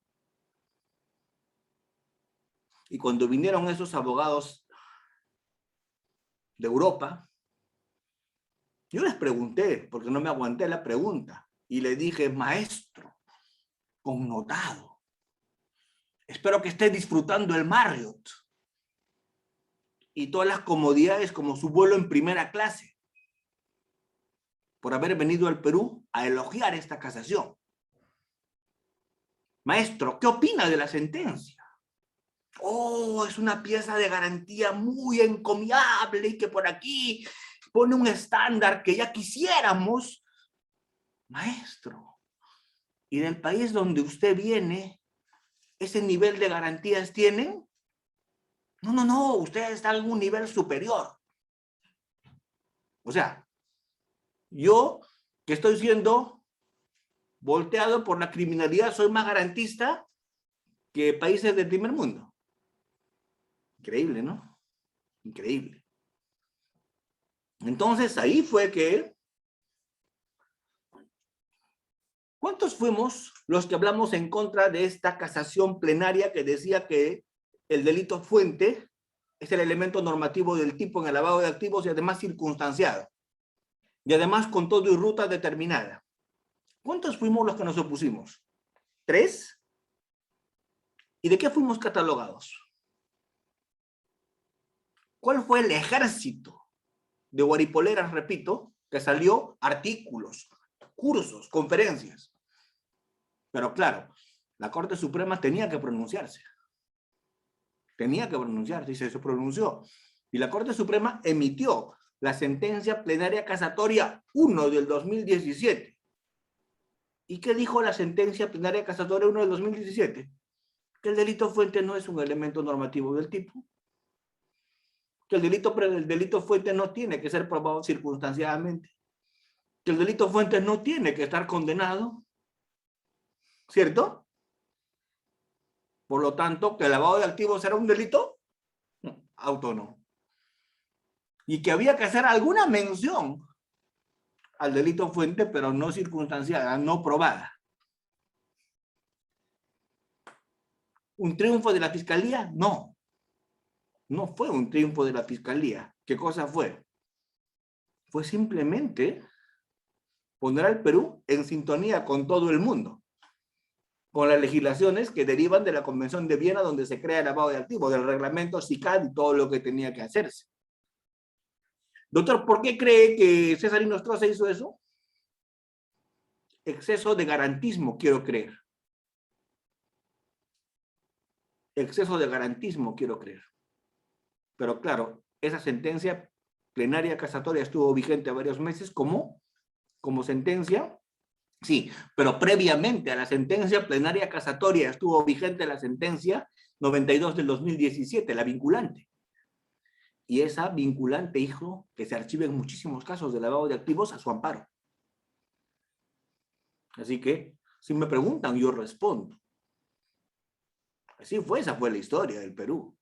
Y cuando vinieron esos abogados de Europa, yo les pregunté, porque no me aguanté la pregunta, y le dije, maestro, connotado, espero que esté disfrutando el Marriott y todas las comodidades como su vuelo en primera clase, por haber venido al Perú a elogiar esta casación. Maestro, ¿qué opina de la sentencia? Oh, es una pieza de garantía muy encomiable y que por aquí pone un estándar que ya quisiéramos. Maestro, ¿y del país donde usted viene, ese nivel de garantías tienen? No, usted está en un nivel superior. O sea, yo que estoy siendo volteado por la criminalidad, soy más garantista que países del primer mundo. Increíble, ¿no? Increíble. Entonces, ahí fue que... ¿Cuántos fuimos los que hablamos en contra de esta casación plenaria que decía que el delito fuente es el elemento normativo del tipo en el lavado de activos y además circunstanciado? Y además con todo y ruta determinada. ¿Cuántos fuimos los que nos opusimos? ¿3? ¿Y de qué fuimos catalogados? ¿Cuál fue el ejército de guaripoleras, repito, que salió? Artículos, cursos, conferencias. Pero claro, la Corte Suprema tenía que pronunciarse. Tenía que pronunciarse y se pronunció. Y la Corte Suprema emitió la sentencia plenaria casatoria 1 del 2017. ¿Y qué dijo la sentencia plenaria casatoria 1 del 2017? Que el delito fuente no es un elemento normativo del tipo. Que el delito fuente no tiene que ser probado circunstanciadamente. Que el delito fuente no tiene que estar condenado. ¿Cierto? Por lo tanto, que el lavado de activos era un delito autónomo. Y que había que hacer alguna mención al delito fuente, pero no circunstanciada, no probada. ¿Un triunfo de la Fiscalía? No. No fue un triunfo de la Fiscalía. ¿Qué cosa fue? Fue simplemente poner al Perú en sintonía con todo el mundo, con las legislaciones que derivan de la Convención de Viena, donde se crea el lavado de activos, del reglamento SICAD y todo lo que tenía que hacerse. Doctor, ¿por qué cree que César Inostroza hizo eso? Exceso de garantismo, quiero creer. Exceso de garantismo, quiero creer. Pero claro, esa sentencia plenaria casatoria estuvo vigente varios meses como sentencia. Sí, pero previamente a la sentencia plenaria casatoria estuvo vigente la sentencia 92 del 2017, la vinculante. Y esa vinculante hizo que se archiven muchísimos casos de lavado de activos a su amparo. Así que, si me preguntan, yo respondo. Así fue, esa fue la historia del Perú.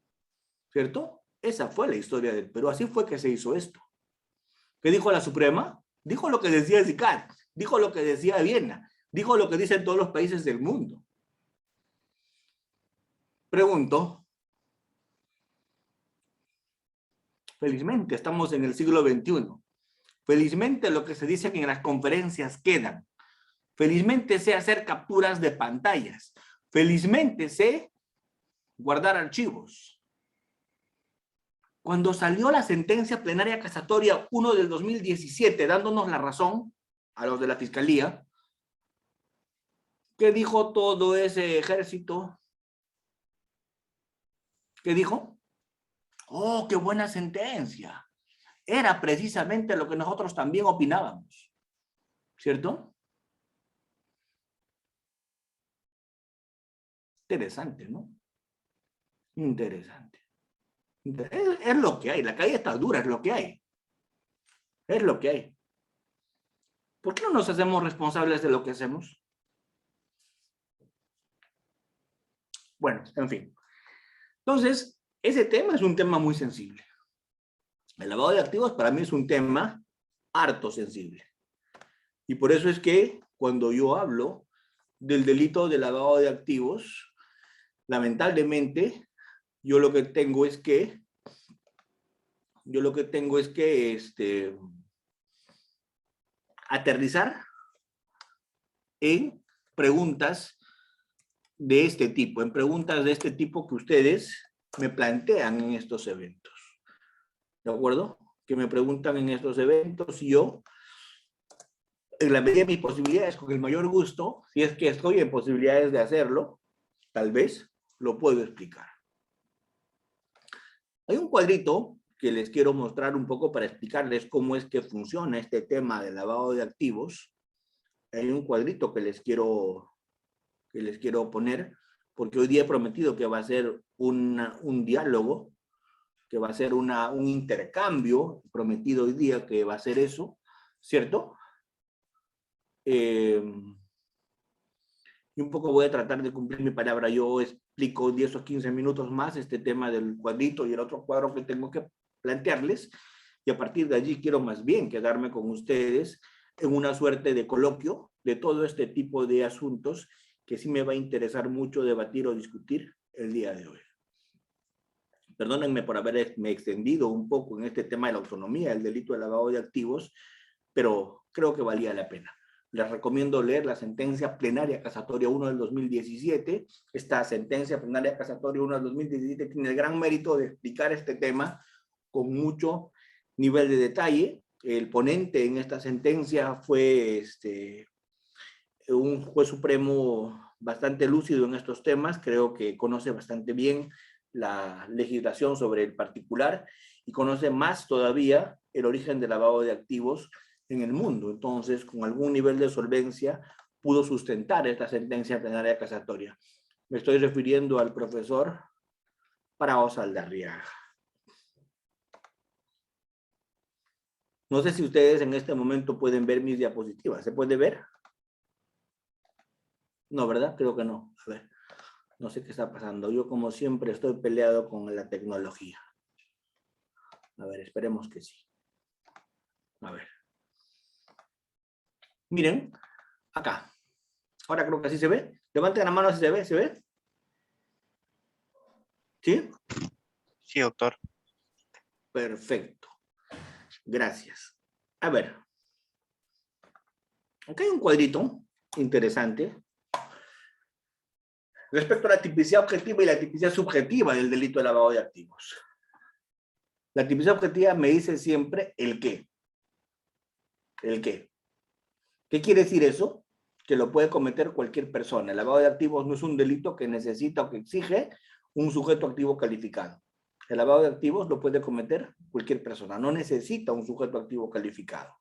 ¿Cierto? Esa fue la historia del Perú. Así fue que se hizo esto. ¿Qué dijo la Suprema? Dijo lo que decía SICAD, dijo lo que decía Viena, dijo lo que dicen todos los países del mundo. Pregunto, felizmente estamos en el siglo XXI. Felizmente lo que se dice en las conferencias quedan. Felizmente sé hacer capturas de pantallas. Felizmente sé guardar archivos. Cuando salió la sentencia plenaria casatoria 1 del 2017, dándonos la razón a los de la Fiscalía, ¿qué dijo todo ese ejército? ¿Qué dijo? ¡Oh, qué buena sentencia! Era precisamente lo que nosotros también opinábamos. ¿Cierto? Interesante, ¿no? Interesante. Es lo que hay. La caída está dura, es lo que hay. Es lo que hay. ¿Por qué no nos hacemos responsables de lo que hacemos? Bueno, en fin. Entonces, ese tema es un tema muy sensible. El lavado de activos para mí es un tema harto sensible. Y por eso es que cuando yo hablo del delito de lavado de activos, lamentablemente, yo lo que tengo es que aterrizar en preguntas de este tipo, que ustedes me plantean en estos eventos. ¿De acuerdo? Que me preguntan en estos eventos y yo, en la medida de mis posibilidades, con el mayor gusto, si es que estoy en posibilidades de hacerlo, tal vez lo puedo explicar. Hay un cuadrito que les quiero mostrar un poco para explicarles cómo es que funciona este tema del lavado de activos. Hay un cuadrito que les quiero poner, porque hoy día he prometido que va a ser un diálogo, que va a ser un intercambio, prometido hoy día que va a ser eso, ¿cierto? Y un poco voy a tratar de cumplir mi palabra. Yo explico 10 o 15 minutos más este tema del cuadrito y el otro cuadro que tengo que plantearles, y a partir de allí quiero más bien quedarme con ustedes en una suerte de coloquio de todo este tipo de asuntos que sí me va a interesar mucho debatir o discutir el día de hoy. Perdónenme por haberme extendido un poco en este tema de la autonomía, el delito de lavado de activos, pero creo que valía la pena. Les recomiendo leer la sentencia plenaria casatoria 1 del 2017. Esta sentencia plenaria casatoria 1 del 2017 tiene el gran mérito de explicar este tema con mucho nivel de detalle. El ponente en esta sentencia fue un juez supremo bastante lúcido en estos temas. Creo que conoce bastante bien la legislación sobre el particular y conoce más todavía el origen del lavado de activos en el mundo. Entonces, con algún nivel de solvencia, pudo sustentar esta sentencia plenaria casatoria. Me estoy refiriendo al profesor Parao Saldarriaga. No sé si ustedes en este momento pueden ver mis diapositivas. ¿Se puede ver? No, ¿verdad? Creo que no. A ver, no sé qué está pasando. Yo, como siempre, estoy peleado con la tecnología. A ver, esperemos que sí. A ver. Miren, acá. Ahora creo que así se ve. Levanten la mano si se ve. ¿Se ve? ¿Sí? Sí, doctor. Perfecto. Gracias. A ver. Acá hay un cuadrito interesante respecto a la tipicidad objetiva y la tipicidad subjetiva del delito de lavado de activos. La tipicidad objetiva me dice siempre el qué. El qué. ¿Qué quiere decir eso? Que lo puede cometer cualquier persona. El lavado de activos no es un delito que necesita o que exige un sujeto activo calificado. El lavado de activos lo puede cometer cualquier persona. No necesita un sujeto activo calificado.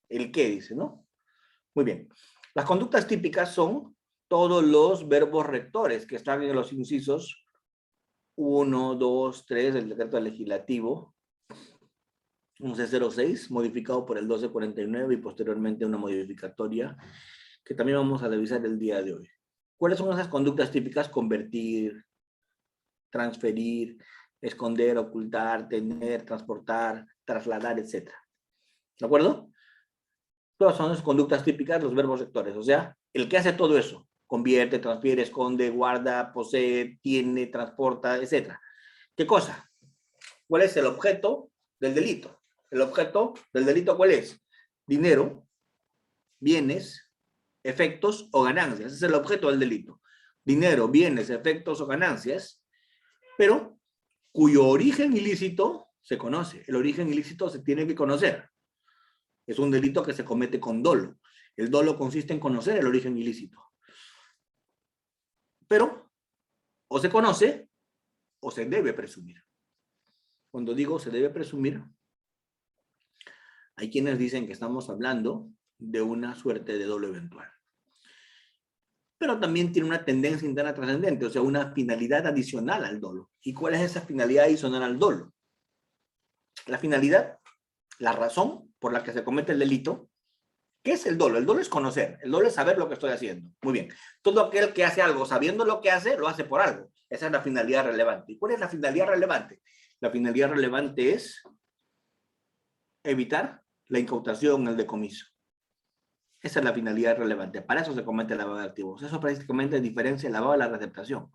¿El qué dice, no? Muy bien. Las conductas típicas son todos los verbos rectores que están en los incisos 1, 2, 3 del decreto legislativo 1106, modificado por el 1249 y posteriormente una modificatoria que también vamos a revisar el día de hoy. ¿Cuáles son esas conductas típicas? Convertir, transferir, esconder, ocultar, tener, transportar, trasladar, etc. ¿De acuerdo? Todas son esas conductas típicas, los verbos rectores. O sea, el que hace todo eso, convierte, transfiere, esconde, guarda, posee, tiene, transporta, etc. ¿Qué cosa? ¿Cuál es el objeto del delito? ¿El objeto del delito cuál es? Dinero, bienes, efectos o ganancias. Ese es el objeto del delito. Dinero, bienes, efectos o ganancias, pero cuyo origen ilícito se conoce. El origen ilícito se tiene que conocer. Es un delito que se comete con dolo. El dolo consiste en conocer el origen ilícito. Pero o se conoce o se debe presumir. Cuando digo se debe presumir, hay quienes dicen que estamos hablando de una suerte de dolo eventual. Pero también tiene una tendencia interna trascendente, o sea, una finalidad adicional al dolo. ¿Y cuál es esa finalidad adicional al dolo? La finalidad, la razón por la que se comete el delito. ¿Qué es el dolo? El dolo es conocer, el dolo es saber lo que estoy haciendo. Muy bien. Todo aquel que hace algo sabiendo lo que hace, lo hace por algo. Esa es la finalidad relevante. ¿Y cuál es la finalidad relevante? La finalidad relevante es evitar la incautación, el decomiso. Esa es la finalidad relevante. Para eso se comete el lavado de activos. Eso prácticamente diferencia el lavado de la receptación.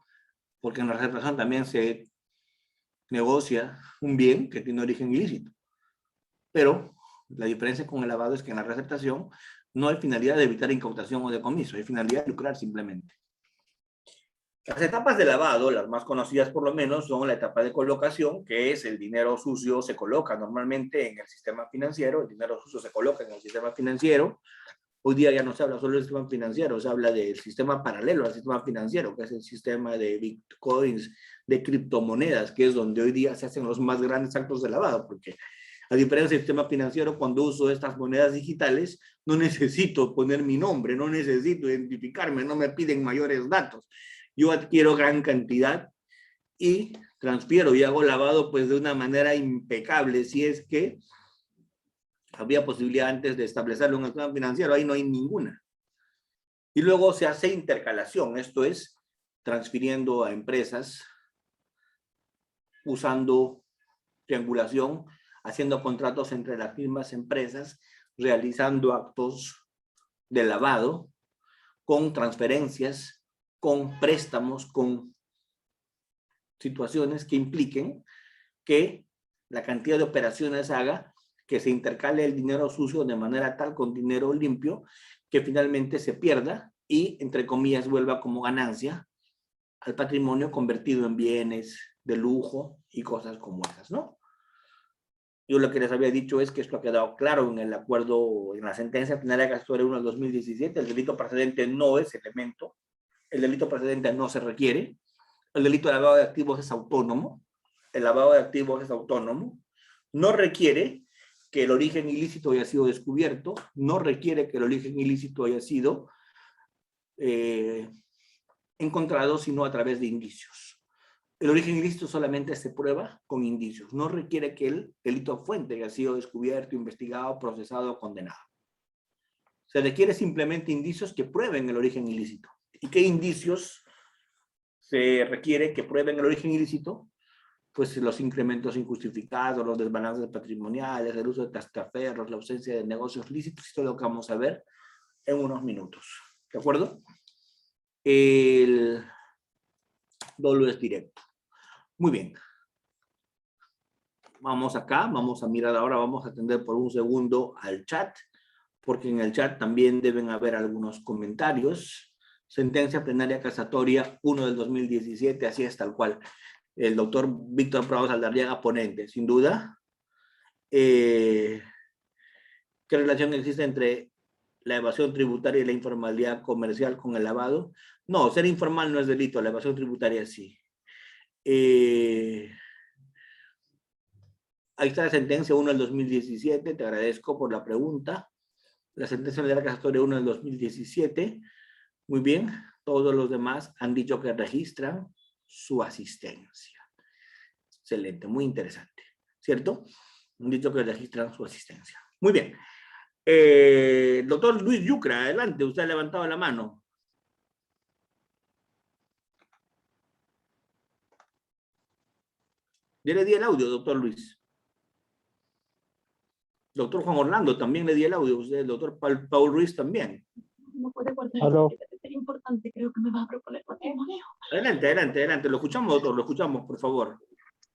Porque en la receptación también se negocia un bien que tiene origen ilícito. Pero la diferencia con el lavado es que en la receptación no hay finalidad de evitar incautación o decomiso, hay finalidad de lucrar simplemente. Las etapas de lavado, las más conocidas por lo menos, son la etapa de colocación, que es el dinero sucio se coloca normalmente en el sistema financiero, el dinero sucio se coloca en el sistema financiero. Hoy día ya no se habla solo del sistema financiero, se habla del sistema paralelo al sistema financiero, que es el sistema de bitcoins, de criptomonedas, que es donde hoy día se hacen los más grandes actos de lavado, porque a diferencia del sistema financiero, cuando uso estas monedas digitales, no necesito poner mi nombre, no necesito identificarme, no me piden mayores datos. Yo adquiero gran cantidad y transfiero y hago lavado pues de una manera impecable, si es que había posibilidad antes de establecerlo en el sistema financiero, ahí no hay ninguna. Y luego se hace intercalación, esto es, transfiriendo a empresas, usando triangulación, haciendo contratos entre las mismas empresas, realizando actos de lavado, con transferencias, con préstamos, con situaciones que impliquen que la cantidad de operaciones haga que se intercale el dinero sucio de manera tal con dinero limpio que finalmente se pierda y, entre comillas, vuelva como ganancia al patrimonio convertido en bienes de lujo y cosas como esas, ¿no? Yo lo que les había dicho es que esto ha quedado claro en el acuerdo, en la sentencia plenaria acusatoria 1 del 2017, el delito precedente no es elemento, el delito precedente no se requiere, el delito de lavado de activos es autónomo, el lavado de activos es autónomo, no requiere que el origen ilícito haya sido descubierto, no requiere que el origen ilícito haya sido encontrado, sino a través de indicios. El origen ilícito solamente se prueba con indicios, no requiere que el delito fuente haya sido descubierto, investigado, procesado o condenado. Se requiere simplemente indicios que prueben el origen ilícito. ¿Y qué indicios se requiere que prueben el origen ilícito? Pues los incrementos injustificados, los desbalances patrimoniales, el uso de testaferros, la ausencia de negocios lícitos, esto es lo que vamos a ver en unos minutos. ¿De acuerdo? El dolo es directo. Muy bien. Vamos acá, vamos a mirar ahora, vamos a atender por un segundo al chat, porque en el chat también deben haber algunos comentarios. Sentencia plenaria casatoria 1 del 2017, así es tal cual. El doctor Víctor Prado Saldarriaga, ponente, sin duda. ¿Qué relación existe entre la evasión tributaria y la informalidad comercial con el lavado? No, ser informal no es delito, la evasión tributaria sí. Ahí está la sentencia 1 del 2017, te agradezco por la pregunta. La sentencia de la casatoria 1 del 2017, muy bien. Todos los demás han dicho que registran su asistencia. Excelente, muy interesante, ¿cierto? Han dicho que registran su asistencia. Muy bien. Doctor Luis Yucra, adelante, usted ha levantado la mano. Yo le di el audio, doctor Luis. Doctor Juan Orlando, también le di el audio. Usted, el doctor Paul Ruiz también. No puede guardar. Aló. Es importante, creo que me va a proponer matrimonio. Adelante, adelante, adelante. Lo escuchamos, doctor, lo escuchamos, por favor.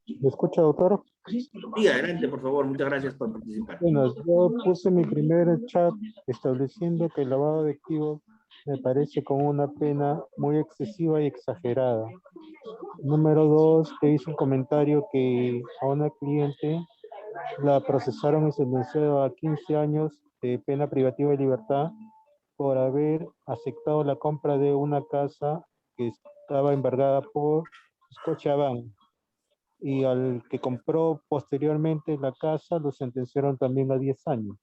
¿Me escucha, doctor? Sí, adelante, por favor. Muchas gracias por participar. Bueno, yo puse mi primer chat estableciendo que el lavado de activos me parece con una pena muy excesiva y exagerada. Número 2, te hice un comentario que a una cliente la procesaron y sentenciaron a 15 años de pena privativa de libertad por haber aceptado la compra de una casa que estaba embargada por Scotiabank. Y al que compró posteriormente la casa lo sentenciaron también a 10 años.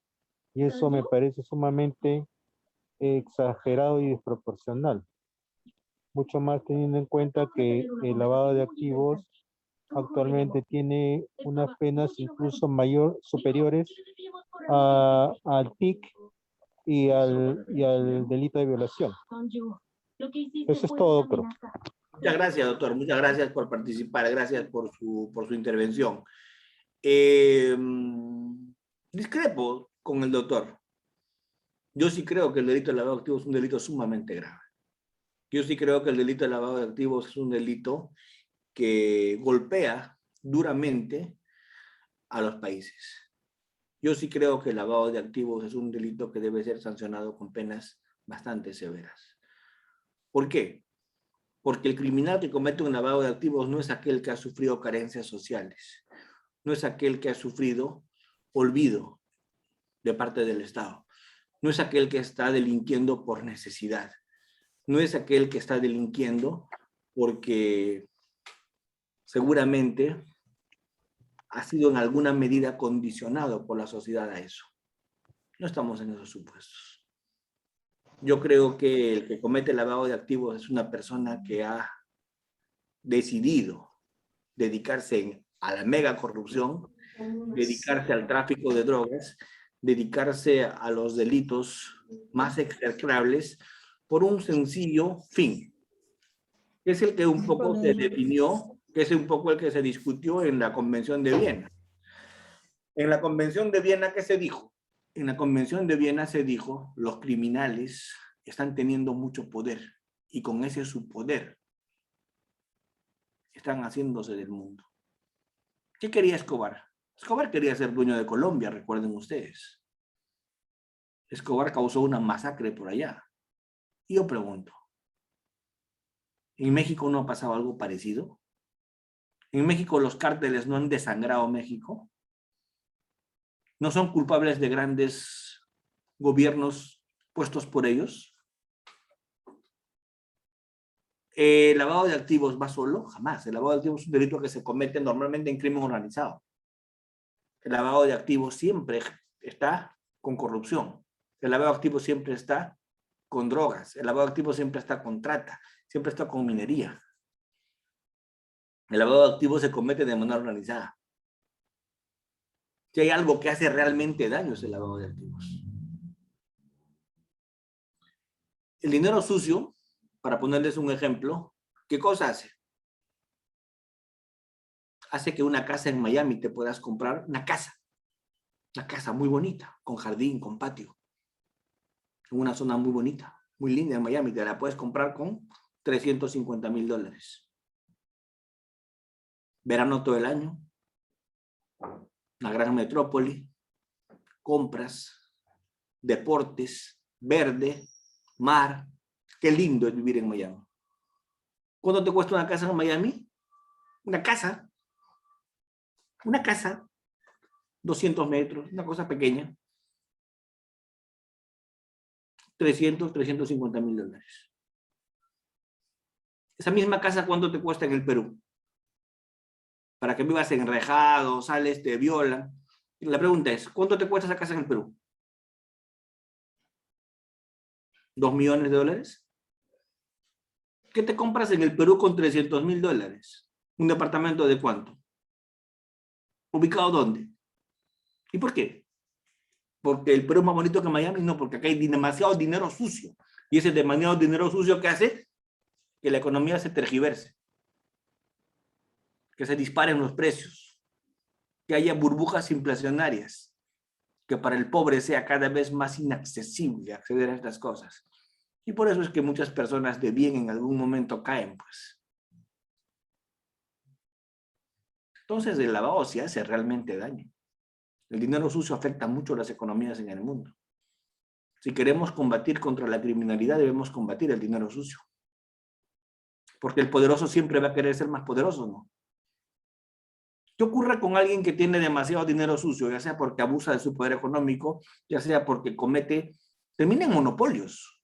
Y eso me parece sumamente exagerado y desproporcional. Mucho más teniendo en cuenta que el lavado de activos actualmente tiene unas penas incluso superiores al TIC y al delito de violación. Eso es todo, doctor. Muchas gracias, doctor. Muchas gracias por participar. Gracias por su intervención. Discrepo con el doctor. Yo sí creo que el delito de lavado de activos es un delito sumamente grave. Yo sí creo que el delito de lavado de activos es un delito que golpea duramente a los países. Yo sí creo que el lavado de activos es un delito que debe ser sancionado con penas bastante severas. ¿Por qué? Porque el criminal que comete un lavado de activos no es aquel que ha sufrido carencias sociales, no es aquel que ha sufrido olvido de parte del Estado, no es aquel que está delinquiendo por necesidad, no es aquel que está delinquiendo porque seguramente ha sido en alguna medida condicionado por la sociedad a eso. No estamos en esos supuestos. Yo creo que el que comete el lavado de activos es una persona que ha decidido dedicarse a la mega corrupción, dedicarse al tráfico de drogas, dedicarse a los delitos más execrables por un sencillo fin. que es el que un poco se definió, que es un poco el que se discutió en la Convención de Viena. En la Convención de Viena, ¿qué se dijo? En la Convención de Viena se dijo, los criminales están teniendo mucho poder, y con ese su poder están haciéndose del mundo. ¿Qué quería Escobar? Escobar quería ser dueño de Colombia, recuerden ustedes. Escobar causó una masacre por allá. Y yo pregunto, ¿en México no ha pasado algo parecido? ¿En México los cárteles no han desangrado México? ¿No son culpables de grandes gobiernos puestos por ellos? ¿El lavado de activos va solo? Jamás. El lavado de activos es un delito que se comete normalmente en crimen organizado. El lavado de activos siempre está con corrupción. El lavado de activos siempre está con drogas. El lavado de activos siempre está con trata. Siempre está con minería. El lavado de activos se comete de manera organizada. Si hay algo que hace realmente daño es el lavado de activos. El dinero sucio, para ponerles un ejemplo, ¿qué cosa hace? Hace que una casa en Miami te puedas comprar una casa muy bonita, con jardín, con patio, en una zona muy bonita, muy linda en Miami, te la puedes comprar con $350,000. Verano todo el año, una gran metrópoli, compras, deportes, verde, mar. Qué lindo es vivir en Miami. ¿Cuánto te cuesta una casa en Miami? Una casa, 200 metros, una cosa pequeña. $350,000. Esa misma casa, ¿cuánto te cuesta en el Perú? Para que vivas enrejado, sales, te violan. La pregunta es, ¿cuánto te cuesta esa casa en el Perú? ¿2 millones de dólares? ¿Qué te compras en el Perú con $300,000? ¿Un departamento de cuánto? ¿Ubicado dónde? ¿Y por qué? ¿Porque el Perú es más bonito que Miami? No, porque acá hay demasiado dinero sucio. Y ese demasiado dinero sucio que hace que la economía se tergiverse, que se disparen los precios, que haya burbujas inflacionarias, que para el pobre sea cada vez más inaccesible acceder a estas cosas. Y por eso es que muchas personas de bien en algún momento caen, pues. Entonces el lavado sí hace realmente daño. El dinero sucio afecta mucho a las economías en el mundo. Si queremos combatir contra la criminalidad, debemos combatir el dinero sucio. Porque el poderoso siempre va a querer ser más poderoso, ¿no? ¿Qué ocurre con alguien que tiene demasiado dinero sucio? Ya sea porque abusa de su poder económico, ya sea porque termina en monopolios.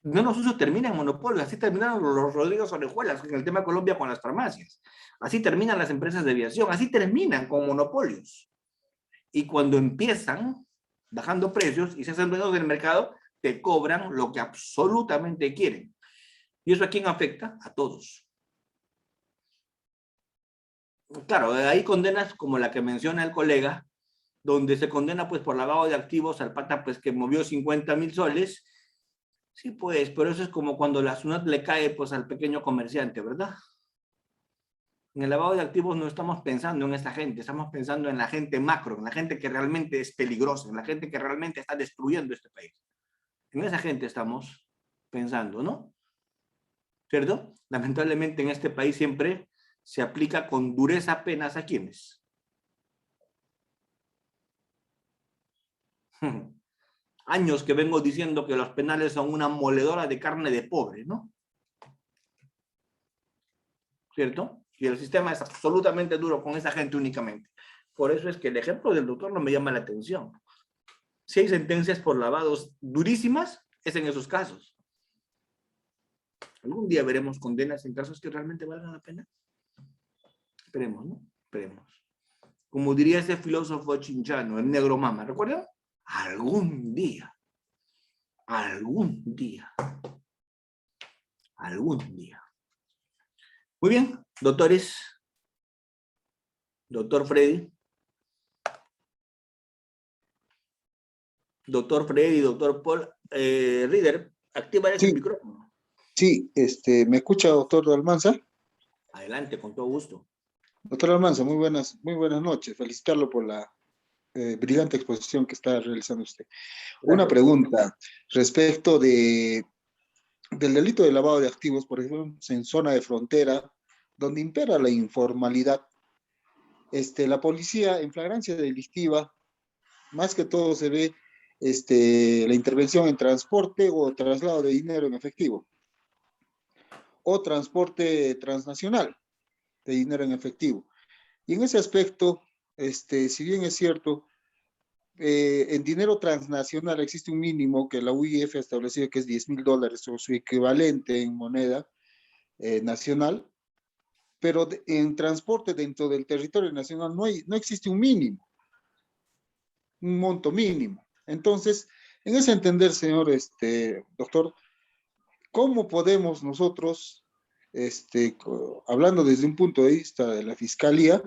El dinero sucio termina en monopolios. Así terminaron los Rodríguez Orejuelas en el tema de Colombia con las farmacias. Así terminan las empresas de aviación. Así terminan con monopolios. Y cuando empiezan bajando precios y se hacen dueños del mercado, te cobran lo que absolutamente quieren. ¿Y eso a quién afecta? A todos. Claro, hay condenas como la que menciona el colega, donde se condena pues por lavado de activos al pata pues que movió 50,000 soles. Sí, pues, pero eso es como cuando la SUNAT le cae pues al pequeño comerciante, ¿verdad? En el lavado de activos no estamos pensando en esta gente, estamos pensando en la gente macro, en la gente que realmente es peligrosa, en la gente que realmente está destruyendo este país. En esa gente estamos pensando, ¿no? ¿Cierto? Lamentablemente en este país siempre se aplica con dureza penas a quienes. Años que vengo diciendo que los penales son una moledora de carne de pobre, ¿no? ¿Cierto? Y el sistema es absolutamente duro con esa gente únicamente. Por eso es que el ejemplo del doctor no me llama la atención. Si hay sentencias por lavados durísimas, es en esos casos. ¿Algún día veremos condenas en casos que realmente valgan la pena? Esperemos, ¿no? Esperemos. Como diría ese filósofo chinchano, el negro mama, ¿recuerdan? Algún día. Algún día. Algún día. Muy bien, doctores. Doctor Freddy. Doctor Freddy, doctor Paul Reader, activa ese micrófono. Sí, ¿me escucha, doctor Almanza? Adelante, con todo gusto. Doctor Almanza, muy buenas noches. Felicitarlo por la brillante exposición que está realizando usted. Una Gracias. pregunta respecto del delito de lavado de activos, por ejemplo, en zona de frontera, donde impera la informalidad. La policía en flagrancia delictiva, más que todo se ve la intervención en transporte o traslado de dinero en efectivo, o transporte transnacional de dinero en efectivo. Y en ese aspecto, si bien es cierto, en dinero transnacional existe un mínimo que la UIF ha establecido que es $10,000 o su equivalente en moneda nacional, pero en transporte dentro del territorio nacional no existe un mínimo, un monto mínimo. Entonces, en ese entender, señor doctor, ¿cómo podemos nosotros, hablando desde un punto de vista de la Fiscalía,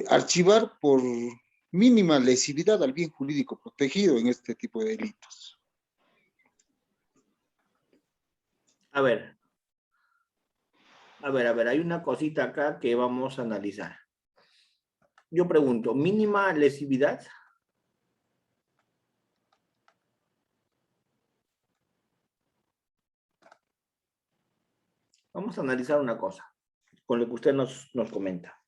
archivar por mínima lesividad al bien jurídico protegido en este tipo de delitos? A ver, hay una cosita acá que vamos a analizar. Yo pregunto, ¿mínima lesividad? Vamos a analizar una cosa, con lo que usted nos comenta.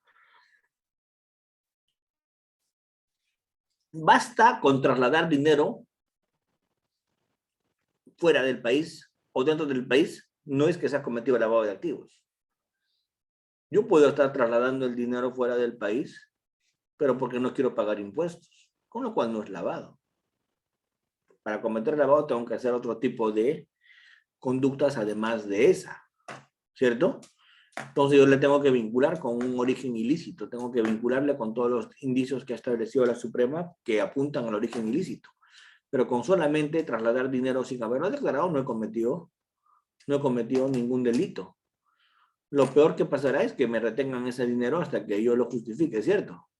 Basta con trasladar dinero fuera del país o dentro del país, no es que se ha cometido lavado de activos. Yo puedo estar trasladando el dinero fuera del país, pero porque no quiero pagar impuestos, con lo cual no es lavado. Para cometer lavado tengo que hacer otro tipo de conductas además de esa, ¿cierto? Entonces yo le tengo que vincular con un origen ilícito, tengo que vincularle con todos los indicios que ha establecido la Suprema que apuntan al origen ilícito. Pero con solamente trasladar dinero sin haberlo declarado no he cometido ningún delito. Lo peor que pasará es que me retengan ese dinero hasta que yo lo justifique, ¿cierto?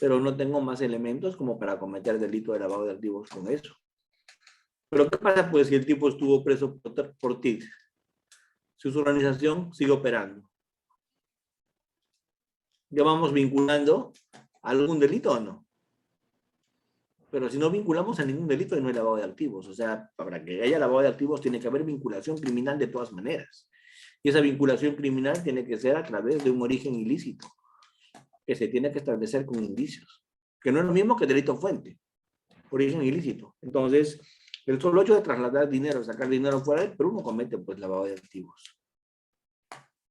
Pero no tengo más elementos como para cometer delito de lavado de activos con eso. Pero ¿qué pasa pues si el tipo estuvo preso por TIC? Si su organización sigue operando. ¿Ya vamos vinculando a algún delito o no? Pero si no vinculamos a ningún delito, no hay lavado de activos. O sea, para que haya lavado de activos tiene que haber vinculación criminal de todas maneras. Y esa vinculación criminal tiene que ser a través de un origen ilícito, que se tiene que establecer con indicios, que no es lo mismo que delito fuente, origen ilícito. Entonces, el solo hecho de trasladar dinero, sacar dinero fuera del Perú, no comete pues lavado de activos.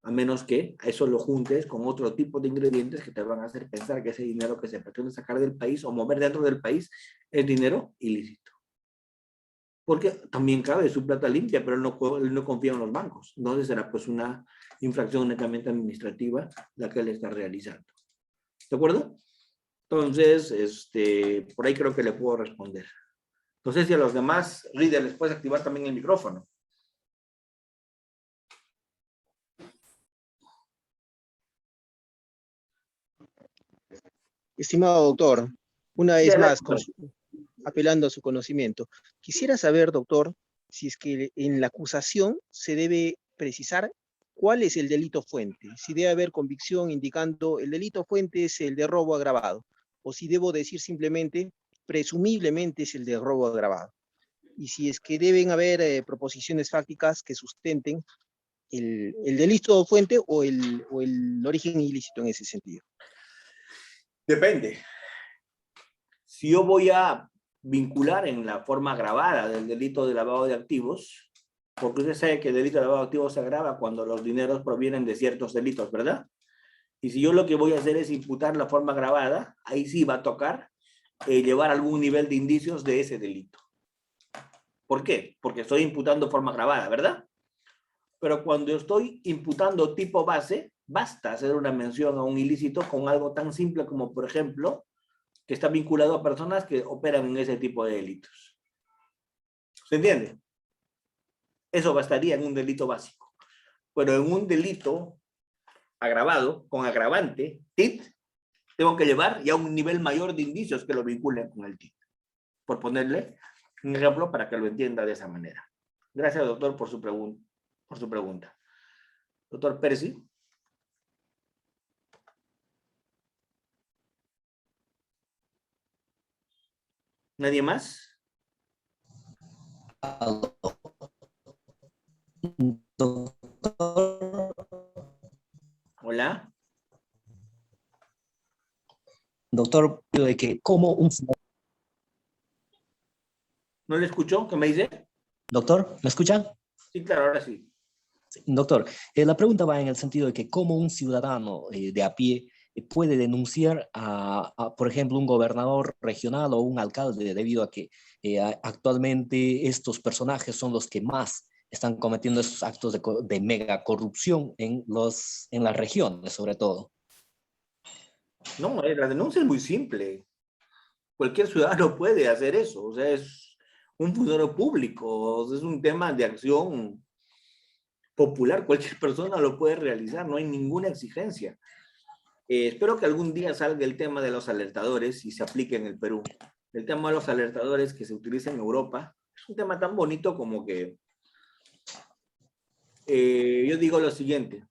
A menos que a eso lo juntes con otro tipo de ingredientes que te van a hacer pensar que ese dinero que se pretende sacar del país o mover dentro del país es dinero ilícito. Porque también cabe su plata limpia, pero él no confía en los bancos. Entonces será pues una infracción netamente administrativa la que él está realizando. ¿De acuerdo? Entonces, por ahí creo que le puedo responder. Entonces, si a los demás, Reader, les puedes activar también el micrófono. Estimado doctor, una Sí, vez más, adelante. apelando a su conocimiento, quisiera saber, doctor, si es que en la acusación se debe precisar cuál es el delito fuente, si debe haber convicción indicando el delito fuente es el de robo agravado, o si debo decir simplemente, presumiblemente es el de robo agravado, y si es que deben haber proposiciones fácticas que sustenten el delito fuente o el origen ilícito en ese sentido. Depende. Si yo voy a vincular en la forma agravada del delito de lavado de activos, porque usted sabe que el delito de lavado de activos se agrava cuando los dineros provienen de ciertos delitos, ¿verdad? Y si yo lo que voy a hacer es imputar la forma agravada, ahí sí va a tocar llevar algún nivel de indicios de ese delito. ¿Por qué? Porque estoy imputando forma agravada, ¿verdad? Pero cuando estoy imputando tipo base, basta hacer una mención a un ilícito con algo tan simple como, por ejemplo, que está vinculado a personas que operan en ese tipo de delitos. ¿Se entiende? Eso bastaría en un delito básico. Pero en un delito agravado, con agravante, TIT, tengo que llevar ya un nivel mayor de indicios que lo vinculen con el TIT. Por ponerle un ejemplo para que lo entienda de esa manera. Gracias, doctor, por su pregunta. Doctor Percy. ¿Nadie más? Hola. Doctor, de que como un... ¿No le escuchó? ¿Qué me dice? Doctor, ¿me escuchan? Sí, claro, ahora sí. Doctor, la pregunta va en el sentido de que cómo un ciudadano de a pie puede denunciar por ejemplo, un gobernador regional o un alcalde debido a que actualmente estos personajes son los que más están cometiendo esos actos de mega corrupción en las regiones, sobre todo. No, la denuncia es muy simple. Cualquier ciudadano puede hacer eso. O sea, es un funcionario público. O sea, es un tema de acción popular. Cualquier persona lo puede realizar. No hay ninguna exigencia. Espero que algún día salga el tema de los alertadores y se aplique en el Perú. El tema de los alertadores que se utiliza en Europa es un tema tan bonito como que yo digo lo siguiente.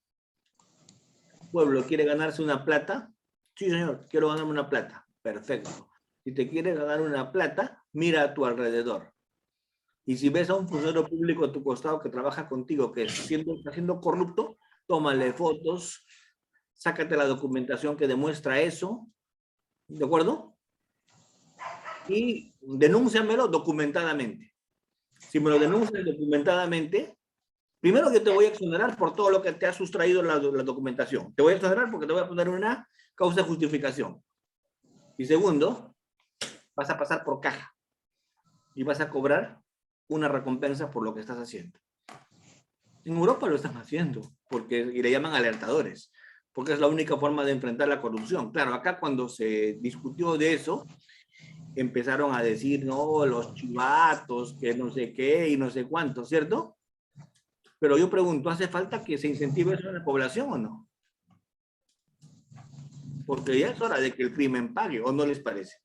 Pueblo, ¿quiere ganarse una plata? Sí, señor, quiero ganarme una plata. Perfecto. Si te quieres ganar una plata, mira a tu alrededor. Y si ves a un funcionario público a tu costado que trabaja contigo, que está siendo corrupto, tómale fotos, sácate la documentación que demuestra eso, ¿de acuerdo? Y denúnciamelo documentadamente. Si me lo denuncias documentadamente, primero que te voy a exonerar por todo lo que te ha sustraído la documentación. Te voy a exonerar porque te voy a poner una causa de justificación. Y segundo, vas a pasar por caja y vas a cobrar una recompensa por lo que estás haciendo. En Europa lo están haciendo y le llaman alertadores, porque es la única forma de enfrentar la corrupción. Claro, acá cuando se discutió de eso, empezaron a decir, no, los chivatos, que no sé qué y no sé cuánto, ¿cierto? Pero yo pregunto, ¿hace falta que se incentive eso en la población o no? Porque ya es hora de que el crimen pague, ¿o no les parece?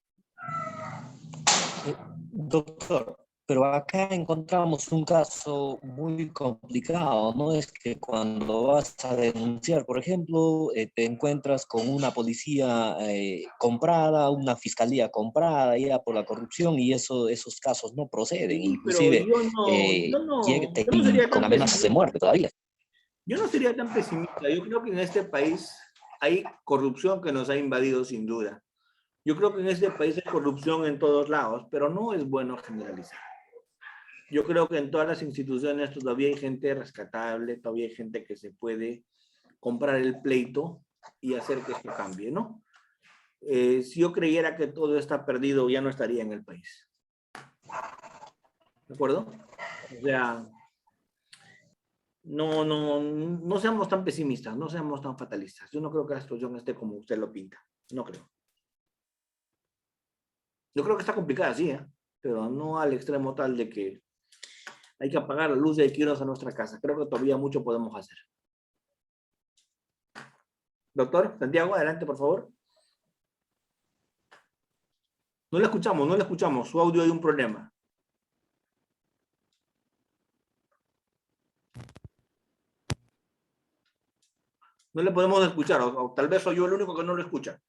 Doctor, pero acá encontramos un caso muy complicado, ¿no? Es que cuando vas a denunciar, por ejemplo, te encuentras con una policía comprada, una fiscalía comprada ya por la corrupción y esos casos no proceden, Sí, pero inclusive yo no sería con tan amenazas de pesimista. muerte todavía. Yo no sería tan pesimista. Yo creo que en este país hay corrupción que nos ha invadido sin duda. Yo creo que en este país hay corrupción en todos lados, pero no es bueno generalizar. Yo creo que en todas las instituciones todavía hay gente rescatable, todavía hay gente que se puede comprar el pleito y hacer que esto cambie, ¿no? Si yo creyera que todo está perdido, ya no estaría en el país. ¿De acuerdo? O sea, no seamos tan pesimistas, no seamos tan fatalistas. Yo no creo que la situación esté como usted lo pinta. No creo. Yo creo que está complicada, sí, pero no al extremo tal de que hay que apagar la luz y hay que irnos a nuestra casa. Creo que todavía mucho podemos hacer. Doctor Santiago, adelante, por favor. No le escuchamos, no le escuchamos. Su audio hay un problema. No le podemos escuchar, o tal vez soy yo el único que no lo escucha.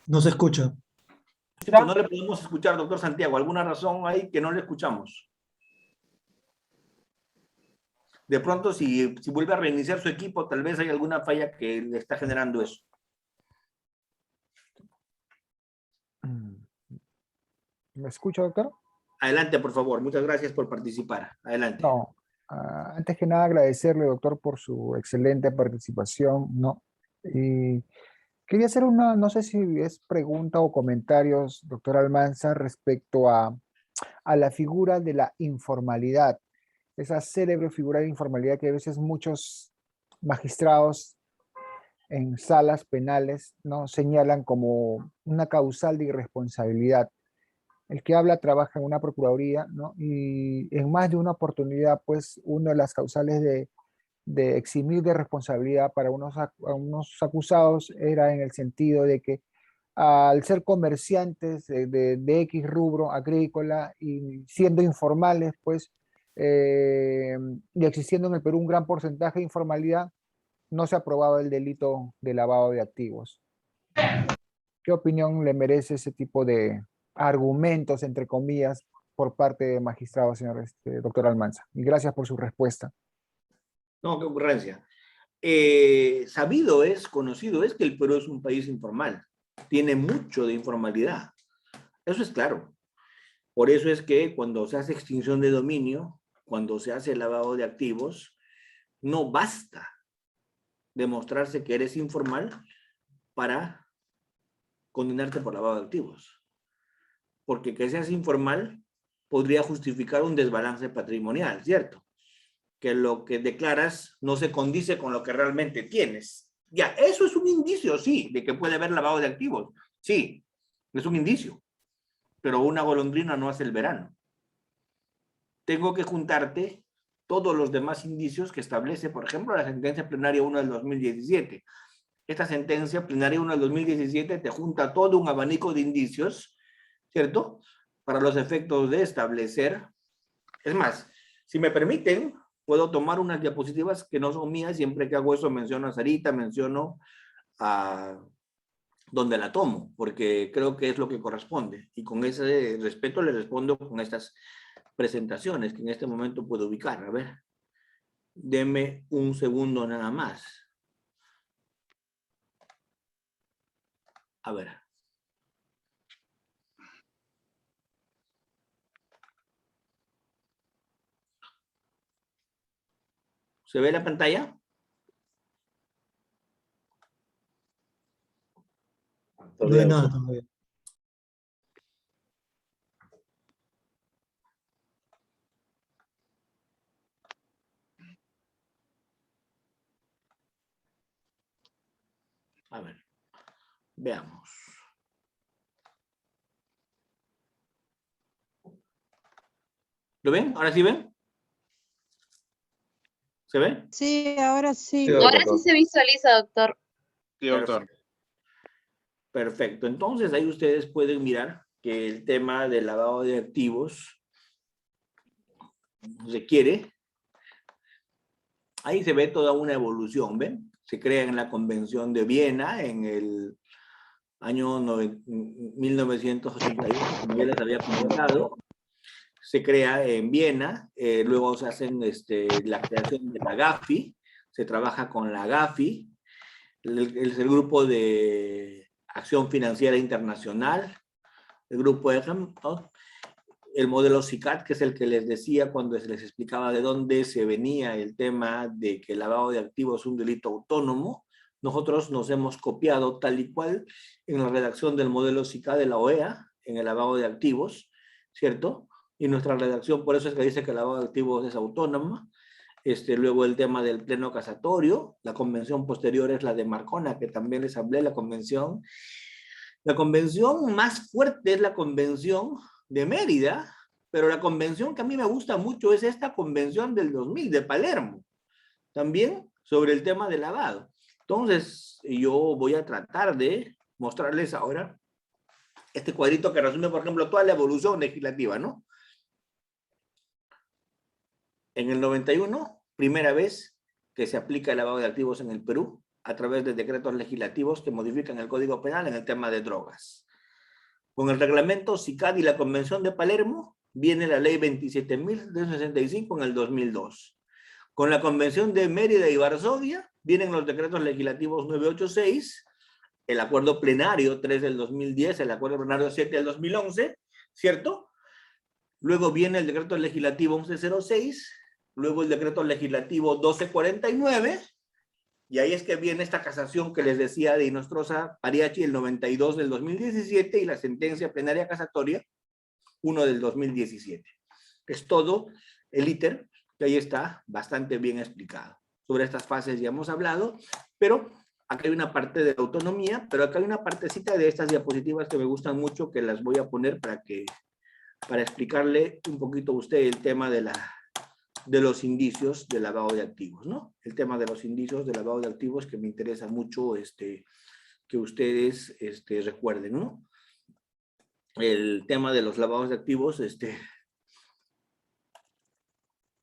No se escucha. Sí, pues no le podemos escuchar, doctor Santiago. ¿Alguna razón hay que no le escuchamos? De pronto, si vuelve a reiniciar su equipo, tal vez hay alguna falla que le está generando eso. ¿Me escucha, doctor? Adelante, por favor. Muchas gracias por participar. Adelante. No. Antes que nada, agradecerle, doctor, por su excelente participación, ¿no? Y quería hacer no sé si es pregunta o comentarios, doctor Almanza, respecto a la figura de la informalidad, esa célebre figura de informalidad que a veces muchos magistrados en salas penales, ¿no?, señalan como una causal de irresponsabilidad. El que habla trabaja en una procuraduría, ¿no? Y en más de una oportunidad, pues, una de las causales de eximir de responsabilidad para unos acusados era en el sentido de que al ser comerciantes de X rubro agrícola y siendo informales, pues, y existiendo en el Perú un gran porcentaje de informalidad, no se aprobaba el delito de lavado de activos. ¿Qué opinión le merece ese tipo de argumentos, entre comillas, por parte de magistrado, señor doctor Almanza? Y gracias por su respuesta. No, qué ocurrencia. Sabido es, conocido es que el Perú es un país informal. Tiene mucho de informalidad. Eso es claro. Por eso es que cuando se hace extinción de dominio, cuando se hace lavado de activos, no basta demostrarse que eres informal para condenarte por lavado de activos. Porque que seas informal podría justificar un desbalance patrimonial, ¿cierto? Que lo que declaras no se condice con lo que realmente tienes. Ya, eso es un indicio, sí, de que puede haber lavado de activos. Sí, es un indicio. Pero una golondrina no hace el verano. Tengo que juntarte todos los demás indicios que establece, por ejemplo, la sentencia plenaria 1 del 2017. Esta sentencia plenaria 1 del 2017 te junta todo un abanico de indicios, ¿cierto? Para los efectos de establecer. Es más, si me permiten, puedo tomar unas diapositivas que no son mías. Siempre que hago eso menciono a Sarita, menciono a donde la tomo, porque creo que es lo que corresponde. Y con ese respeto le respondo con estas presentaciones que en este momento puedo ubicar. A ver, deme un segundo nada más. A ver. ¿Se ve la pantalla? No hay nada todavía. A ver, veamos. ¿Lo ven? ¿Ahora sí ven? ¿Se ve? Sí, ahora sí. Sí, Ahora doctor. sí se visualiza, doctor. Sí, doctor. Perfecto. Entonces ahí ustedes pueden mirar que el tema del lavado de activos requiere, ahí se ve toda una evolución, ¿ven? Se crea en la Convención de Viena en el año 1981, como ya les había comentado. Se crea en Viena, luego se hacen la creación de la GAFI, se trabaja con la GAFI, el grupo de Acción Financiera Internacional, el grupo EGAM, ¿no? El modelo SICAD, que es el que les decía cuando les explicaba de dónde se venía el tema de que el lavado de activos es un delito autónomo. Nosotros nos hemos copiado tal y cual en la redacción del modelo SICAD de la OEA, en el lavado de activos, ¿cierto? Y nuestra redacción, por eso es que dice que el lavado de activos es autónoma. Luego el tema del pleno casatorio, la convención posterior es la de Marcona, que también les hablé, la convención. La convención más fuerte es la convención de Mérida, pero la convención que a mí me gusta mucho es esta convención del 2000 de Palermo, también sobre el tema del lavado. Entonces, yo voy a tratar de mostrarles ahora este cuadrito que resume, por ejemplo, toda la evolución legislativa, ¿no? En el 91, primera vez que se aplica el lavado de activos en el Perú a través de decretos legislativos que modifican el Código Penal en el tema de drogas. Con el reglamento SICAD y la Convención de Palermo, viene la ley 27.065 en el 2002. Con la Convención de Mérida y Varsovia, vienen los decretos legislativos 986, el acuerdo plenario 3 del 2010, el acuerdo plenario 7 del 2011, ¿cierto? Luego viene el decreto legislativo 1106, luego el decreto legislativo 1249, y ahí es que viene esta casación que les decía de Inostroza Pariachi, el 92 del 2017, y la sentencia plenaria casatoria 1 del 2017. Es todo el íter, que ahí está bastante bien explicado. Sobre estas fases ya hemos hablado, pero acá hay una parte de autonomía, pero acá hay una partecita de estas diapositivas que me gustan mucho, que las voy a poner para explicarle un poquito a usted el tema de los indicios de lavado de activos, ¿no? El tema de los indicios de lavado de activos que me interesa mucho que ustedes recuerden, ¿no? El tema de los lavados de activos,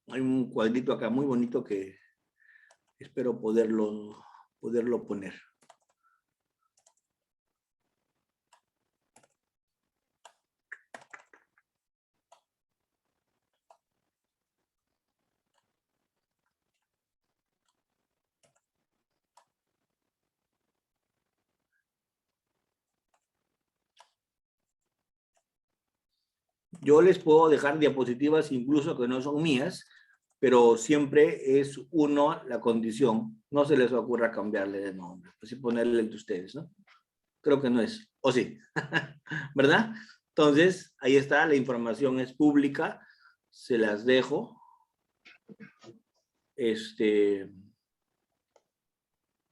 hay un cuadrito acá muy bonito que espero poderlo poner. Yo les puedo dejar diapositivas incluso que no son mías, pero siempre es uno la condición. No se les ocurra cambiarle de nombre, pues sí ponerle el de ustedes, ¿no? Creo que no es, o sí, ¿verdad? Entonces, ahí está, la información es pública, se las dejo.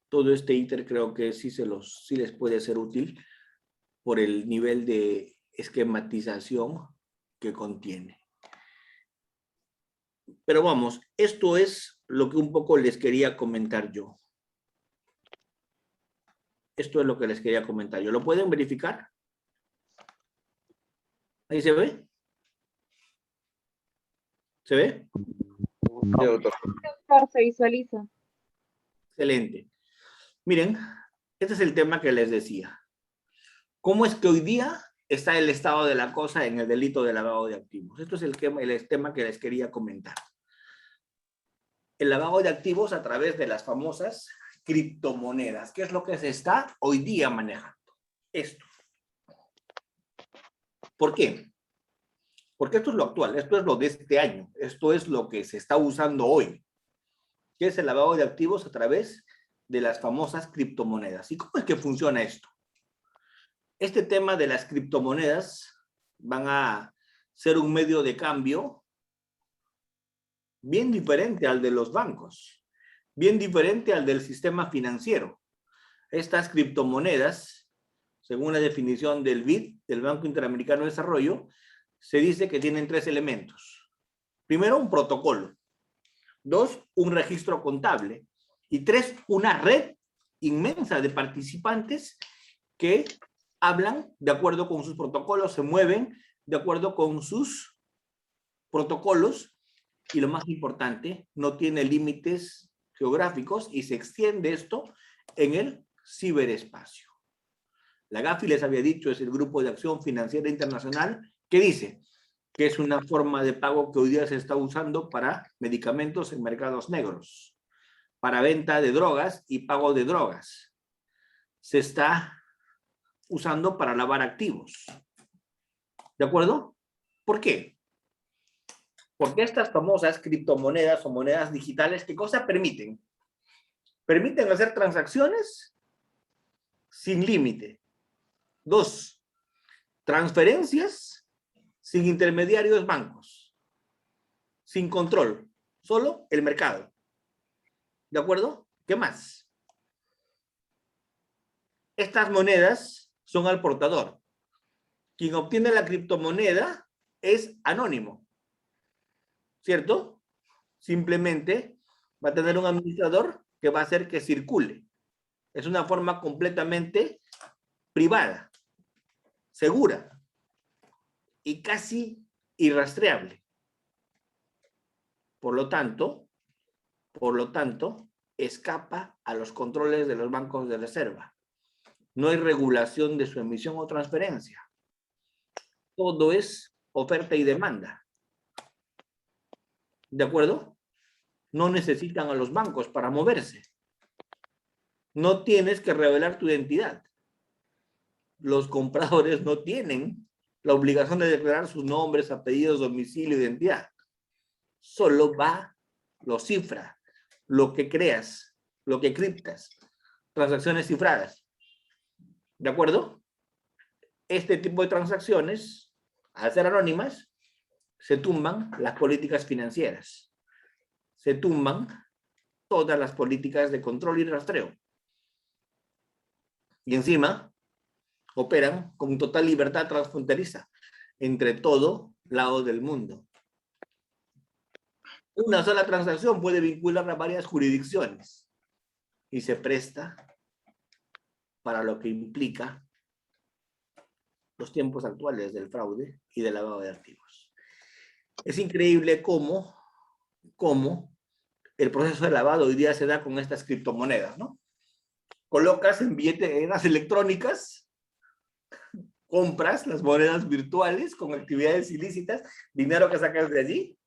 Todo este íter creo que sí les puede ser útil por el nivel de esquematización que contiene. Pero vamos, esto es lo que un poco les quería comentar yo. Esto es lo que les quería comentar yo. ¿Lo pueden verificar? ¿Ahí se ve? ¿Se ve? Sí, doctor. Se visualiza. Excelente. Miren, este es el tema que les decía. ¿Cómo es que hoy día está el estado de la cosa en el delito de lavado de activos? Esto es el tema que les quería comentar. El lavado de activos a través de las famosas criptomonedas. ¿Qué es lo que se está hoy día manejando? Esto. ¿Por qué? Porque esto es lo actual, esto es lo de este año, esto es lo que se está usando hoy. ¿Qué es el lavado de activos a través de las famosas criptomonedas? ¿Y cómo es que funciona esto? Este tema de las criptomonedas van a ser un medio de cambio bien diferente al de los bancos, bien diferente al del sistema financiero. Estas criptomonedas, según la definición del BID, del Banco Interamericano de Desarrollo, se dice que tienen 3 elementos. Primero, un protocolo. 2, un registro contable. Y 3, una red inmensa de participantes que hablan de acuerdo con sus protocolos, se mueven de acuerdo con sus protocolos y lo más importante, no tiene límites geográficos y se extiende esto en el ciberespacio. La GAFI, les había dicho, es el Grupo de Acción Financiera Internacional, que dice que es una forma de pago que hoy día se está usando para medicamentos en mercados negros, para venta de drogas y pago de drogas. Se está usando para lavar activos. ¿De acuerdo? ¿Por qué? Porque estas famosas criptomonedas o monedas digitales, ¿qué cosa permiten? Permiten hacer transacciones sin límite. 2, transferencias sin intermediarios bancos, sin control, solo el mercado. ¿De acuerdo? ¿Qué más? Estas monedas son al portador. Quien obtiene la criptomoneda es anónimo, ¿cierto? Simplemente va a tener un administrador que va a hacer que circule. Es una forma completamente privada, segura y casi irrastreable. Por lo tanto, escapa a los controles de los bancos de reserva. No hay regulación de su emisión o transferencia. Todo es oferta y demanda. ¿De acuerdo? No necesitan a los bancos para moverse. No tienes que revelar tu identidad. Los compradores no tienen la obligación de declarar sus nombres, apellidos, domicilio, identidad. Solo lo cifra, lo que creas, lo que criptas, transacciones cifradas. ¿De acuerdo? Este tipo de transacciones, al ser anónimas, se tumban las políticas financieras. Se tumban todas las políticas de control y rastreo. Y encima, operan con total libertad transfronteriza entre todo lado del mundo. Una sola transacción puede vincular a varias jurisdicciones y se presta para lo que implica los tiempos actuales del fraude y del lavado de activos. Es increíble cómo el proceso de lavado hoy día se da con estas criptomonedas, ¿no? Colocas en billeteras electrónicas, compras las monedas virtuales con actividades ilícitas, dinero que sacas de allí,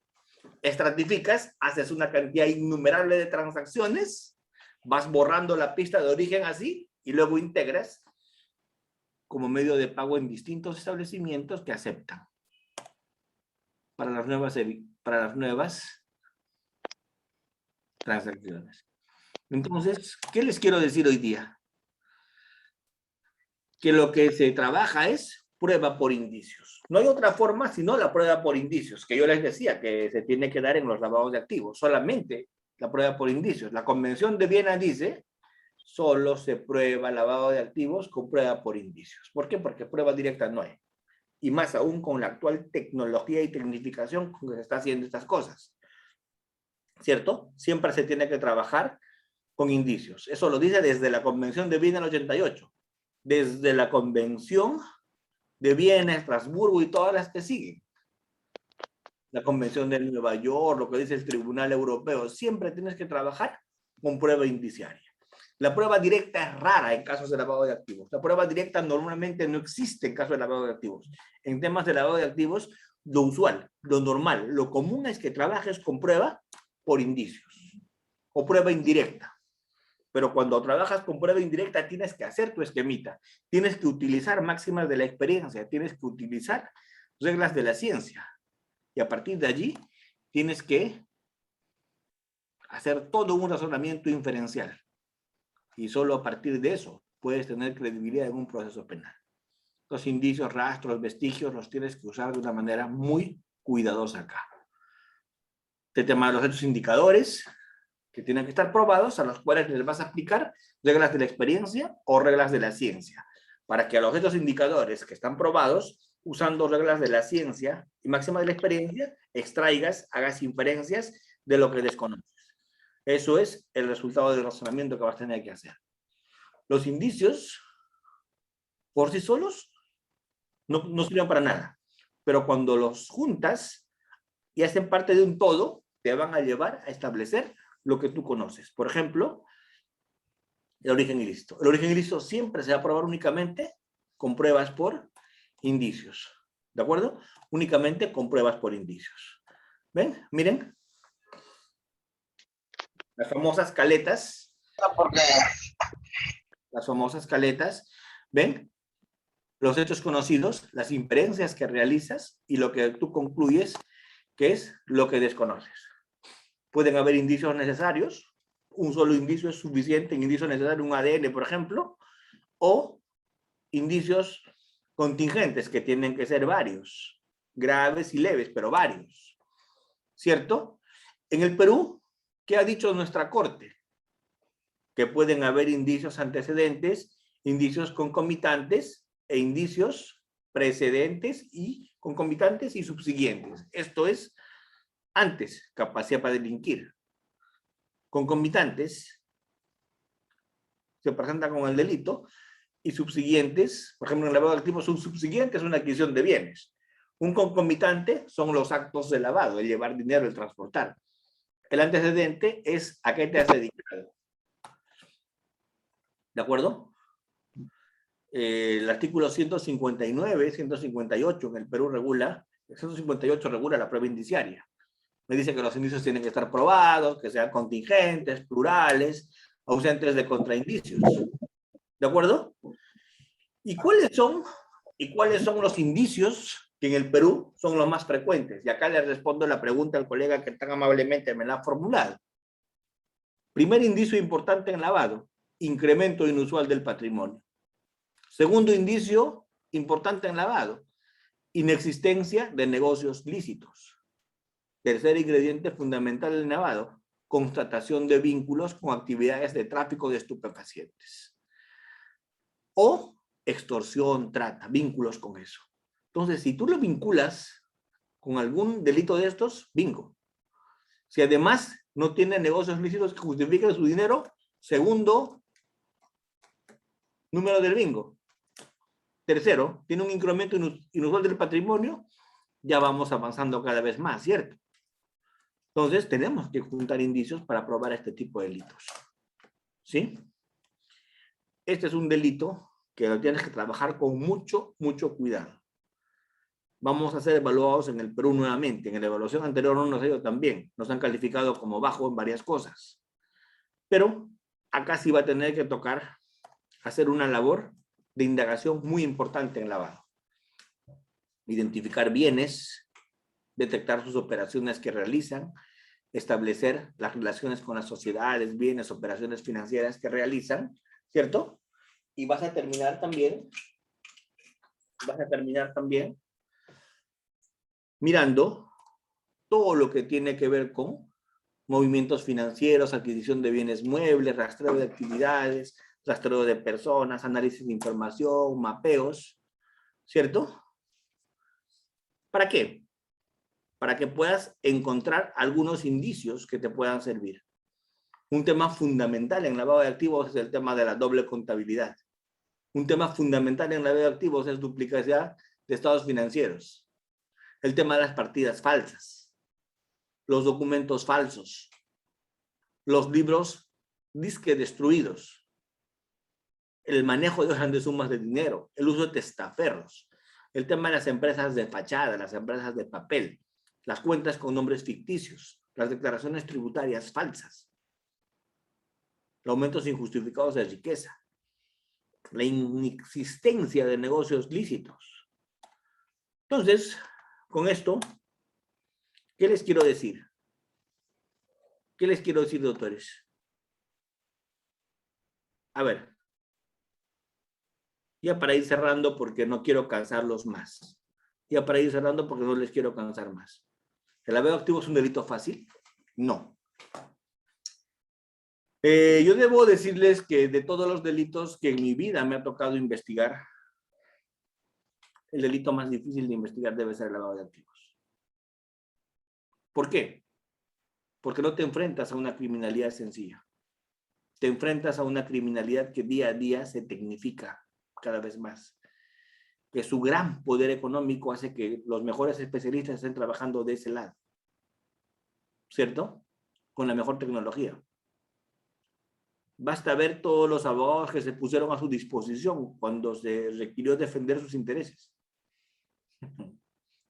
estratificas, haces una cantidad innumerable de transacciones, vas borrando la pista de origen así, y luego integras como medio de pago en distintos establecimientos que aceptan para las nuevas transacciones. Entonces, ¿qué les quiero decir hoy día? Que lo que se trabaja es prueba por indicios. No hay otra forma sino la prueba por indicios, que yo les decía que se tiene que dar en los lavados de activos, solamente la prueba por indicios. La Convención de Viena dice, solo se prueba lavado de activos con prueba por indicios. ¿Por qué? Porque prueba directa no hay. Y más aún con la actual tecnología y tecnificación con que se está haciendo estas cosas. ¿Cierto? Siempre se tiene que trabajar con indicios. Eso lo dice desde la Convención de Viena del 88. Desde la Convención de Viena, Estrasburgo y todas las que siguen. La Convención de Nueva York, lo que dice el Tribunal Europeo. Siempre tienes que trabajar con prueba indiciaria. La prueba directa es rara en casos de lavado de activos. La prueba directa normalmente no existe en casos de lavado de activos. En temas de lavado de activos, lo usual, lo normal, lo común es que trabajes con prueba por indicios o prueba indirecta. Pero cuando trabajas con prueba indirecta tienes que hacer tu esquemita. Tienes que utilizar máximas de la experiencia. Tienes que utilizar reglas de la ciencia. Y a partir de allí tienes que hacer todo un razonamiento inferencial. Y solo a partir de eso puedes tener credibilidad en un proceso penal. Los indicios, rastros, vestigios los tienes que usar de una manera muy cuidadosa acá. Este tema de los hechos indicadores que tienen que estar probados, a los cuales les vas a aplicar reglas de la experiencia o reglas de la ciencia, para que a los hechos indicadores que están probados, usando reglas de la ciencia y máxima de la experiencia, extraigas, hagas inferencias de lo que desconoces. Eso es el resultado del razonamiento que vas a tener que hacer. Los indicios, por sí solos, no sirven para nada. Pero cuando los juntas y hacen parte de un todo, te van a llevar a establecer lo que tú conoces. Por ejemplo, el origen ilícito. El origen ilícito siempre se va a probar únicamente con pruebas por indicios. ¿De acuerdo? Únicamente con pruebas por indicios. ¿Ven? Miren. Las famosas caletas. Las famosas caletas. ¿Ven? Los hechos conocidos, las inferencias que realizas y lo que tú concluyes que es lo que desconoces. Pueden haber indicios necesarios. Un solo indicio es suficiente. Un indicio necesario, un ADN, por ejemplo. O indicios contingentes, que tienen que ser varios. Graves y leves, pero varios. ¿Cierto? En el Perú, ¿qué ha dicho nuestra Corte? Que pueden haber indicios antecedentes, indicios concomitantes e indicios precedentes y concomitantes y subsiguientes. Esto es antes, capacidad para delinquir. Concomitantes se presentan con el delito y subsiguientes, por ejemplo, en el lavado de activos, un subsiguiente es una adquisición de bienes. Un concomitante son los actos de lavado, el llevar dinero, el transportar. El antecedente es a qué te has dedicado. ¿De acuerdo? El artículo 159, 158 en el Perú regula, el 158 regula la prueba indiciaria. Me dice que los indicios tienen que estar probados, que sean contingentes, plurales, ausentes de contraindicios. ¿De acuerdo? ¿Y cuáles son los indicios que en el Perú son los más frecuentes? Y acá le respondo la pregunta al colega que tan amablemente me la ha formulado. Primer indicio importante en lavado, incremento inusual del patrimonio. Segundo indicio importante en lavado, inexistencia de negocios lícitos. Tercer ingrediente fundamental del lavado, constatación de vínculos con actividades de tráfico de estupefacientes. O extorsión, trata, vínculos con eso. Entonces, si tú lo vinculas con algún delito de estos, bingo. Si además no tiene negocios lícitos que justifiquen su dinero, segundo Número del bingo. Tercero, tiene un incremento inusual del patrimonio. Ya vamos avanzando cada vez más, ¿cierto? Entonces, tenemos que juntar indicios para probar este tipo de delitos. ¿Sí? Este es un delito que lo tienes que trabajar con mucho, mucho cuidado. Vamos a ser evaluados en el Perú nuevamente. En la evaluación anterior no nos ha ido tan bien. Nos han calificado como bajo en varias cosas. Pero acá sí va a tener que tocar hacer una labor de indagación muy importante en lavado. Identificar bienes, detectar sus operaciones que realizan, establecer las relaciones con las sociedades, bienes, operaciones financieras que realizan, ¿cierto? Y vas a terminar también mirando todo lo que tiene que ver con movimientos financieros, adquisición de bienes muebles, rastreo de actividades, rastreo de personas, análisis de información, mapeos, ¿cierto? ¿Para qué? Para que puedas encontrar algunos indicios que te puedan servir. Un tema fundamental en lavado de activos es el tema de la doble contabilidad. Un tema fundamental en lavado de activos es duplicidad de estados financieros. El tema de las partidas falsas, los documentos falsos, los libros disque destruidos, el manejo de grandes sumas de dinero, el uso de testaferros, el tema de las empresas de fachada, las empresas de papel, las cuentas con nombres ficticios, las declaraciones tributarias falsas, los aumentos injustificados de riqueza, la inexistencia de negocios lícitos. Entonces, con esto, ¿qué les quiero decir? ¿Qué les quiero decir, doctores? A ver, ya para ir cerrando porque no quiero cansarlos más. Ya para ir cerrando porque no les quiero cansar más. ¿El lavado de activos es un delito fácil? No. Yo debo decirles que de todos los delitos que en mi vida me ha tocado investigar, el delito más difícil de investigar debe ser el lavado de activos. ¿Por qué? Porque no te enfrentas a una criminalidad sencilla. Te enfrentas a una criminalidad que día a día se tecnifica cada vez más. Que su gran poder económico hace que los mejores especialistas estén trabajando de ese lado. ¿Cierto? Con la mejor tecnología. Basta ver todos los abogados que se pusieron a su disposición cuando se requirió defender sus intereses.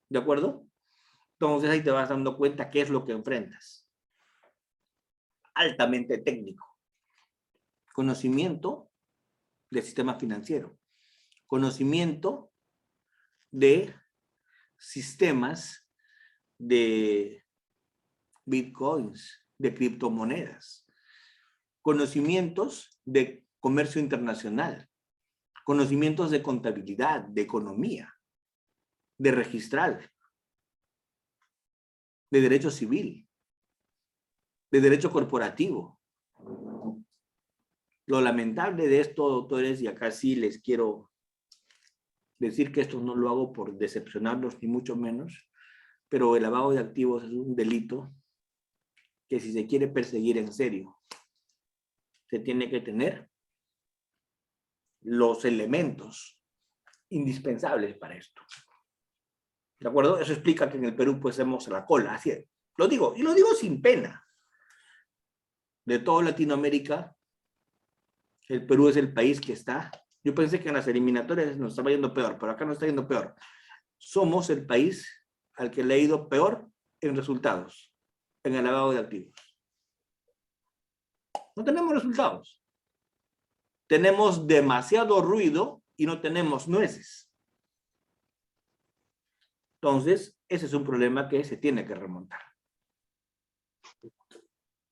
¿De acuerdo? Entonces ahí te vas dando cuenta qué es lo que enfrentas. Altamente técnico. Conocimiento del sistema financiero. Conocimiento de sistemas de bitcoins, de criptomonedas. Conocimientos de comercio internacional. Conocimientos de contabilidad, de economía, de registral, de derecho civil, de derecho corporativo. Lo lamentable de esto, doctores, y acá sí les quiero decir que esto no lo hago por decepcionarlos, ni mucho menos, pero el lavado de activos es un delito que si se quiere perseguir en serio, se tiene que tener los elementos indispensables para esto. ¿De acuerdo? Eso explica que en el Perú pues hemos la cola, así es. Lo digo, y lo digo sin pena. De toda Latinoamérica, el Perú es el país que está. Yo pensé que en las eliminatorias nos estaba yendo peor, pero acá nos está yendo peor. Somos el país al que le ha ido peor en resultados, en el lavado de activos. No tenemos resultados. Tenemos demasiado ruido y no tenemos nueces. Entonces, ese es un problema que se tiene que remontar.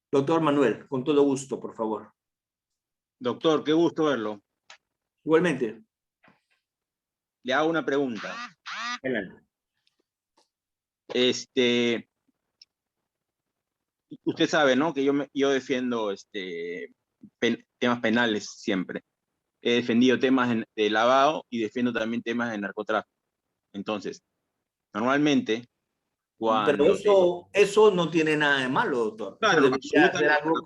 Doctor Manuel, con todo gusto, por favor. Doctor, qué gusto verlo. Igualmente. Le hago una pregunta. Adelante. Usted sabe, ¿no? Que yo defiendo temas penales siempre. He defendido temas de lavado y defiendo también temas de narcotráfico. Entonces, normalmente, cuando... Pero eso no tiene nada de malo, doctor. Claro, Eso debería ser algo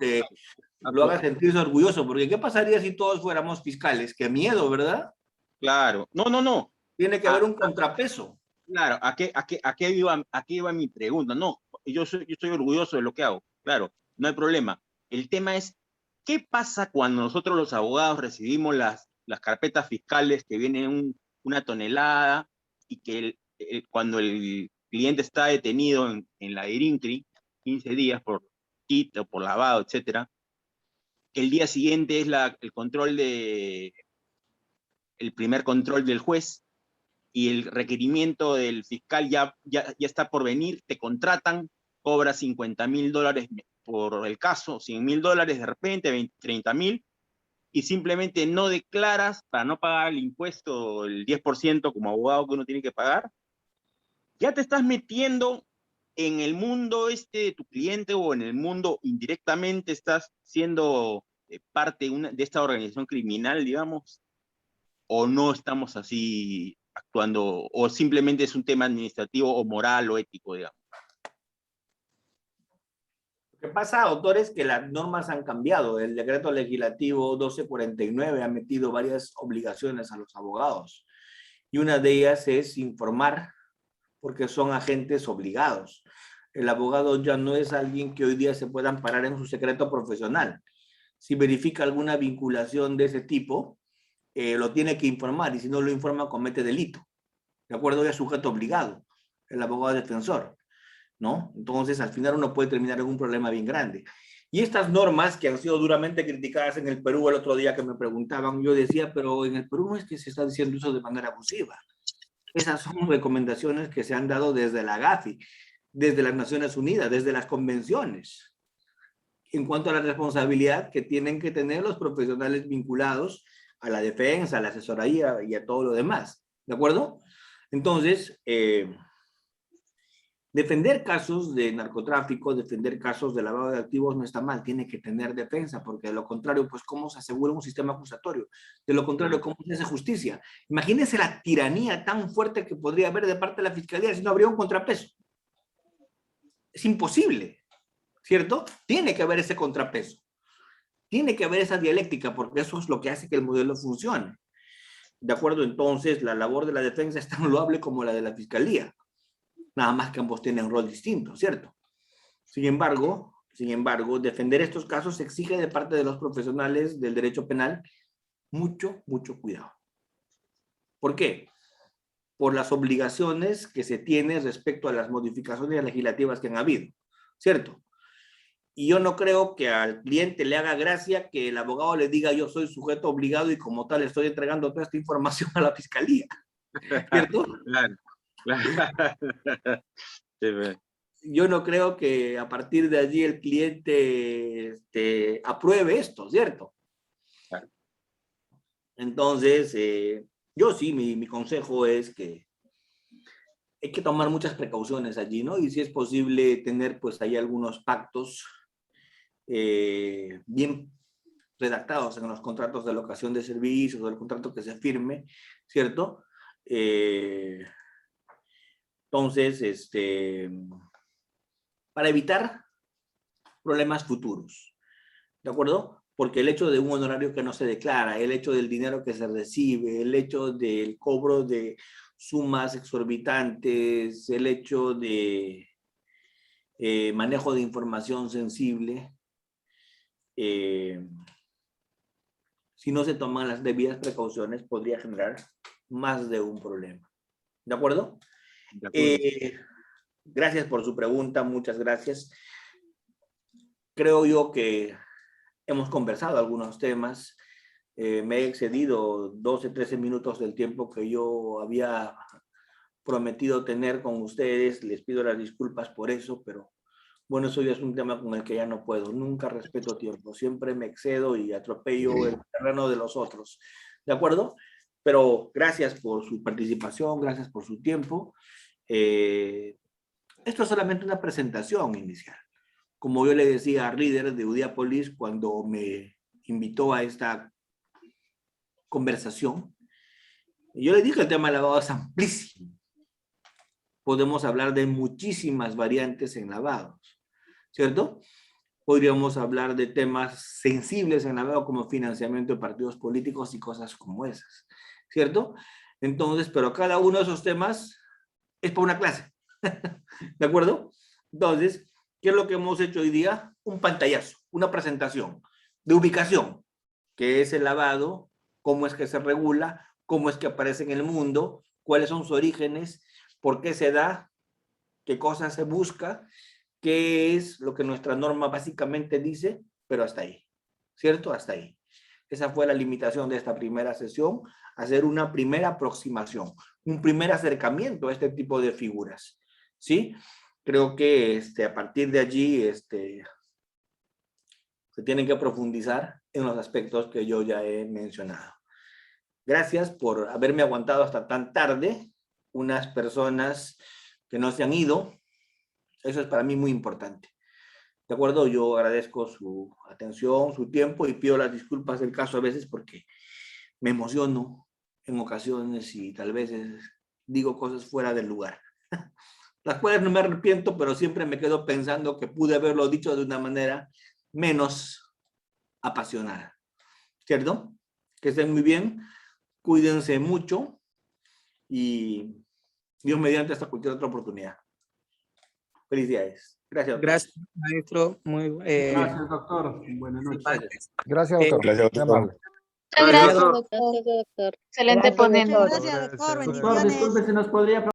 lo haga sentirse orgulloso, porque ¿qué pasaría si todos fuéramos fiscales? Qué miedo, ¿verdad? Claro. No. Tiene que haber un contrapeso. Claro, ¿a qué iba mi pregunta? No, yo estoy orgulloso de lo que hago, claro, no hay problema. El tema es, ¿qué pasa cuando nosotros los abogados recibimos las carpetas fiscales que vienen una tonelada y que cuando el cliente está detenido en la IRINCRI, 15 días por quito, por lavado, etcétera, el día siguiente es el primer control del juez, y el requerimiento del fiscal ya está por venir, te contratan, cobras $50,000 por el caso, $100,000 de repente, 30,000, y simplemente no declaras para no pagar el impuesto, el 10% como abogado que uno tiene que pagar, ya te estás metiendo en el mundo de tu cliente, o en el mundo indirectamente estás siendo parte de esta organización criminal, digamos, o no estamos así actuando, o simplemente es un tema administrativo o moral o ético, digamos. Lo que pasa, doctor, es que las normas han cambiado. El decreto legislativo 1249 ha metido varias obligaciones a los abogados, y una de ellas es informar, porque son agentes obligados. El abogado ya no es alguien que hoy día se pueda amparar en su secreto profesional. Si verifica alguna vinculación de ese tipo, lo tiene que informar, y si no lo informa comete delito. ¿De acuerdo? Ya es sujeto obligado, el abogado defensor, ¿no? Entonces al final uno puede terminar en un problema bien grande. Y estas normas que han sido duramente criticadas en el Perú, el otro día que me preguntaban, yo decía, pero en el Perú no es que se está diciendo eso de manera abusiva. Esas son recomendaciones que se han dado desde la GAFI, desde las Naciones Unidas, desde las convenciones, en cuanto a la responsabilidad que tienen que tener los profesionales vinculados a la defensa, a la asesoría y a todo lo demás. ¿De acuerdo? Entonces, defender casos de narcotráfico, defender casos de lavado de activos no está mal, tiene que tener defensa, porque de lo contrario, pues, ¿cómo se asegura un sistema acusatorio? De lo contrario, ¿cómo se hace justicia? Imagínense la tiranía tan fuerte que podría haber de parte de la Fiscalía si no habría un contrapeso. Es imposible, ¿cierto? Tiene que haber ese contrapeso. Tiene que haber esa dialéctica, porque eso es lo que hace que el modelo funcione. ¿De acuerdo? Entonces, la labor de la defensa es tan loable como la de la Fiscalía. Nada más que ambos tienen un rol distinto, ¿cierto? Sin embargo, defender estos casos exige de parte de los profesionales del derecho penal mucho cuidado. ¿Por qué? Por las obligaciones que se tienen respecto a las modificaciones legislativas que han habido, ¿cierto? Y yo no creo que al cliente le haga gracia que el abogado le diga yo soy sujeto obligado y como tal estoy entregando toda esta información a la Fiscalía, ¿cierto? Claro. Yo no creo que a partir de allí el cliente apruebe esto, ¿cierto? Claro. Entonces, yo sí, mi consejo es que hay que tomar muchas precauciones allí, ¿no? Y si es posible tener pues ahí algunos pactos bien redactados en los contratos de locación de servicios o el contrato que se firme, ¿cierto? Entonces, para evitar problemas futuros, ¿de acuerdo? Porque el hecho de un honorario que no se declara, el hecho del dinero que se recibe, el hecho del cobro de sumas exorbitantes, el hecho de manejo de información sensible, si no se toman las debidas precauciones, podría generar más de un problema. ¿De acuerdo? De acuerdo. Gracias por su pregunta, muchas gracias. Creo yo que hemos conversado algunos temas. Me he excedido 12, 13 minutos del tiempo que yo había prometido tener con ustedes. Les pido las disculpas por eso, pero bueno, eso ya es un tema con el que ya no puedo. Nunca respeto tiempo. Siempre me excedo y atropello el terreno de los otros. ¿De acuerdo? Pero gracias por su participación, gracias por su tiempo. Esto es solamente una presentación inicial. Como yo le decía a Reader de Udiapolis cuando me invitó a esta conversación, yo le dije que el tema del lavado es amplísimo. Podemos hablar de muchísimas variantes en lavados, ¿cierto? podríamos hablar de temas sensibles en lavado como financiamiento de partidos políticos y cosas como esas, ¿cierto? Entonces, pero cada uno de esos temas es para una clase, ¿de acuerdo? Entonces, ¿qué es lo que hemos hecho hoy día? Un pantallazo, una presentación de ubicación, que es el lavado, cómo es que se regula, cómo es que aparece en el mundo, cuáles son sus orígenes, por qué se da, qué cosas se busca, qué es lo que nuestra norma básicamente dice, pero hasta ahí, ¿cierto? Hasta ahí. Esa fue la limitación de esta primera sesión, hacer una primera aproximación, un primer acercamiento a este tipo de figuras, ¿sí? Creo que a partir de allí se tienen que profundizar en los aspectos que yo ya he mencionado. Gracias por haberme aguantado hasta tan tarde. Unas personas que no se han ido, eso es para mí muy importante. ¿De acuerdo? Yo agradezco su atención, su tiempo y pido las disculpas del caso a veces porque me emociono en ocasiones y tal vez digo cosas fuera del lugar. Las cuales no me arrepiento, pero siempre me quedo pensando que pude haberlo dicho de una manera menos apasionada. ¿Cierto? Que estén muy bien, cuídense mucho y Dios mediante hasta cualquier otra oportunidad. Felicidades. Gracias, doctor. Gracias, maestro. Gracias, doctor. Buenas noches. Gracias, doctor. Gracias, Muy doctor. amable. Muchas gracias, doctor. doctor. Excelente ponencia. Gracias, doctor. Doctor, Bendiciones. disculpe, se nos podría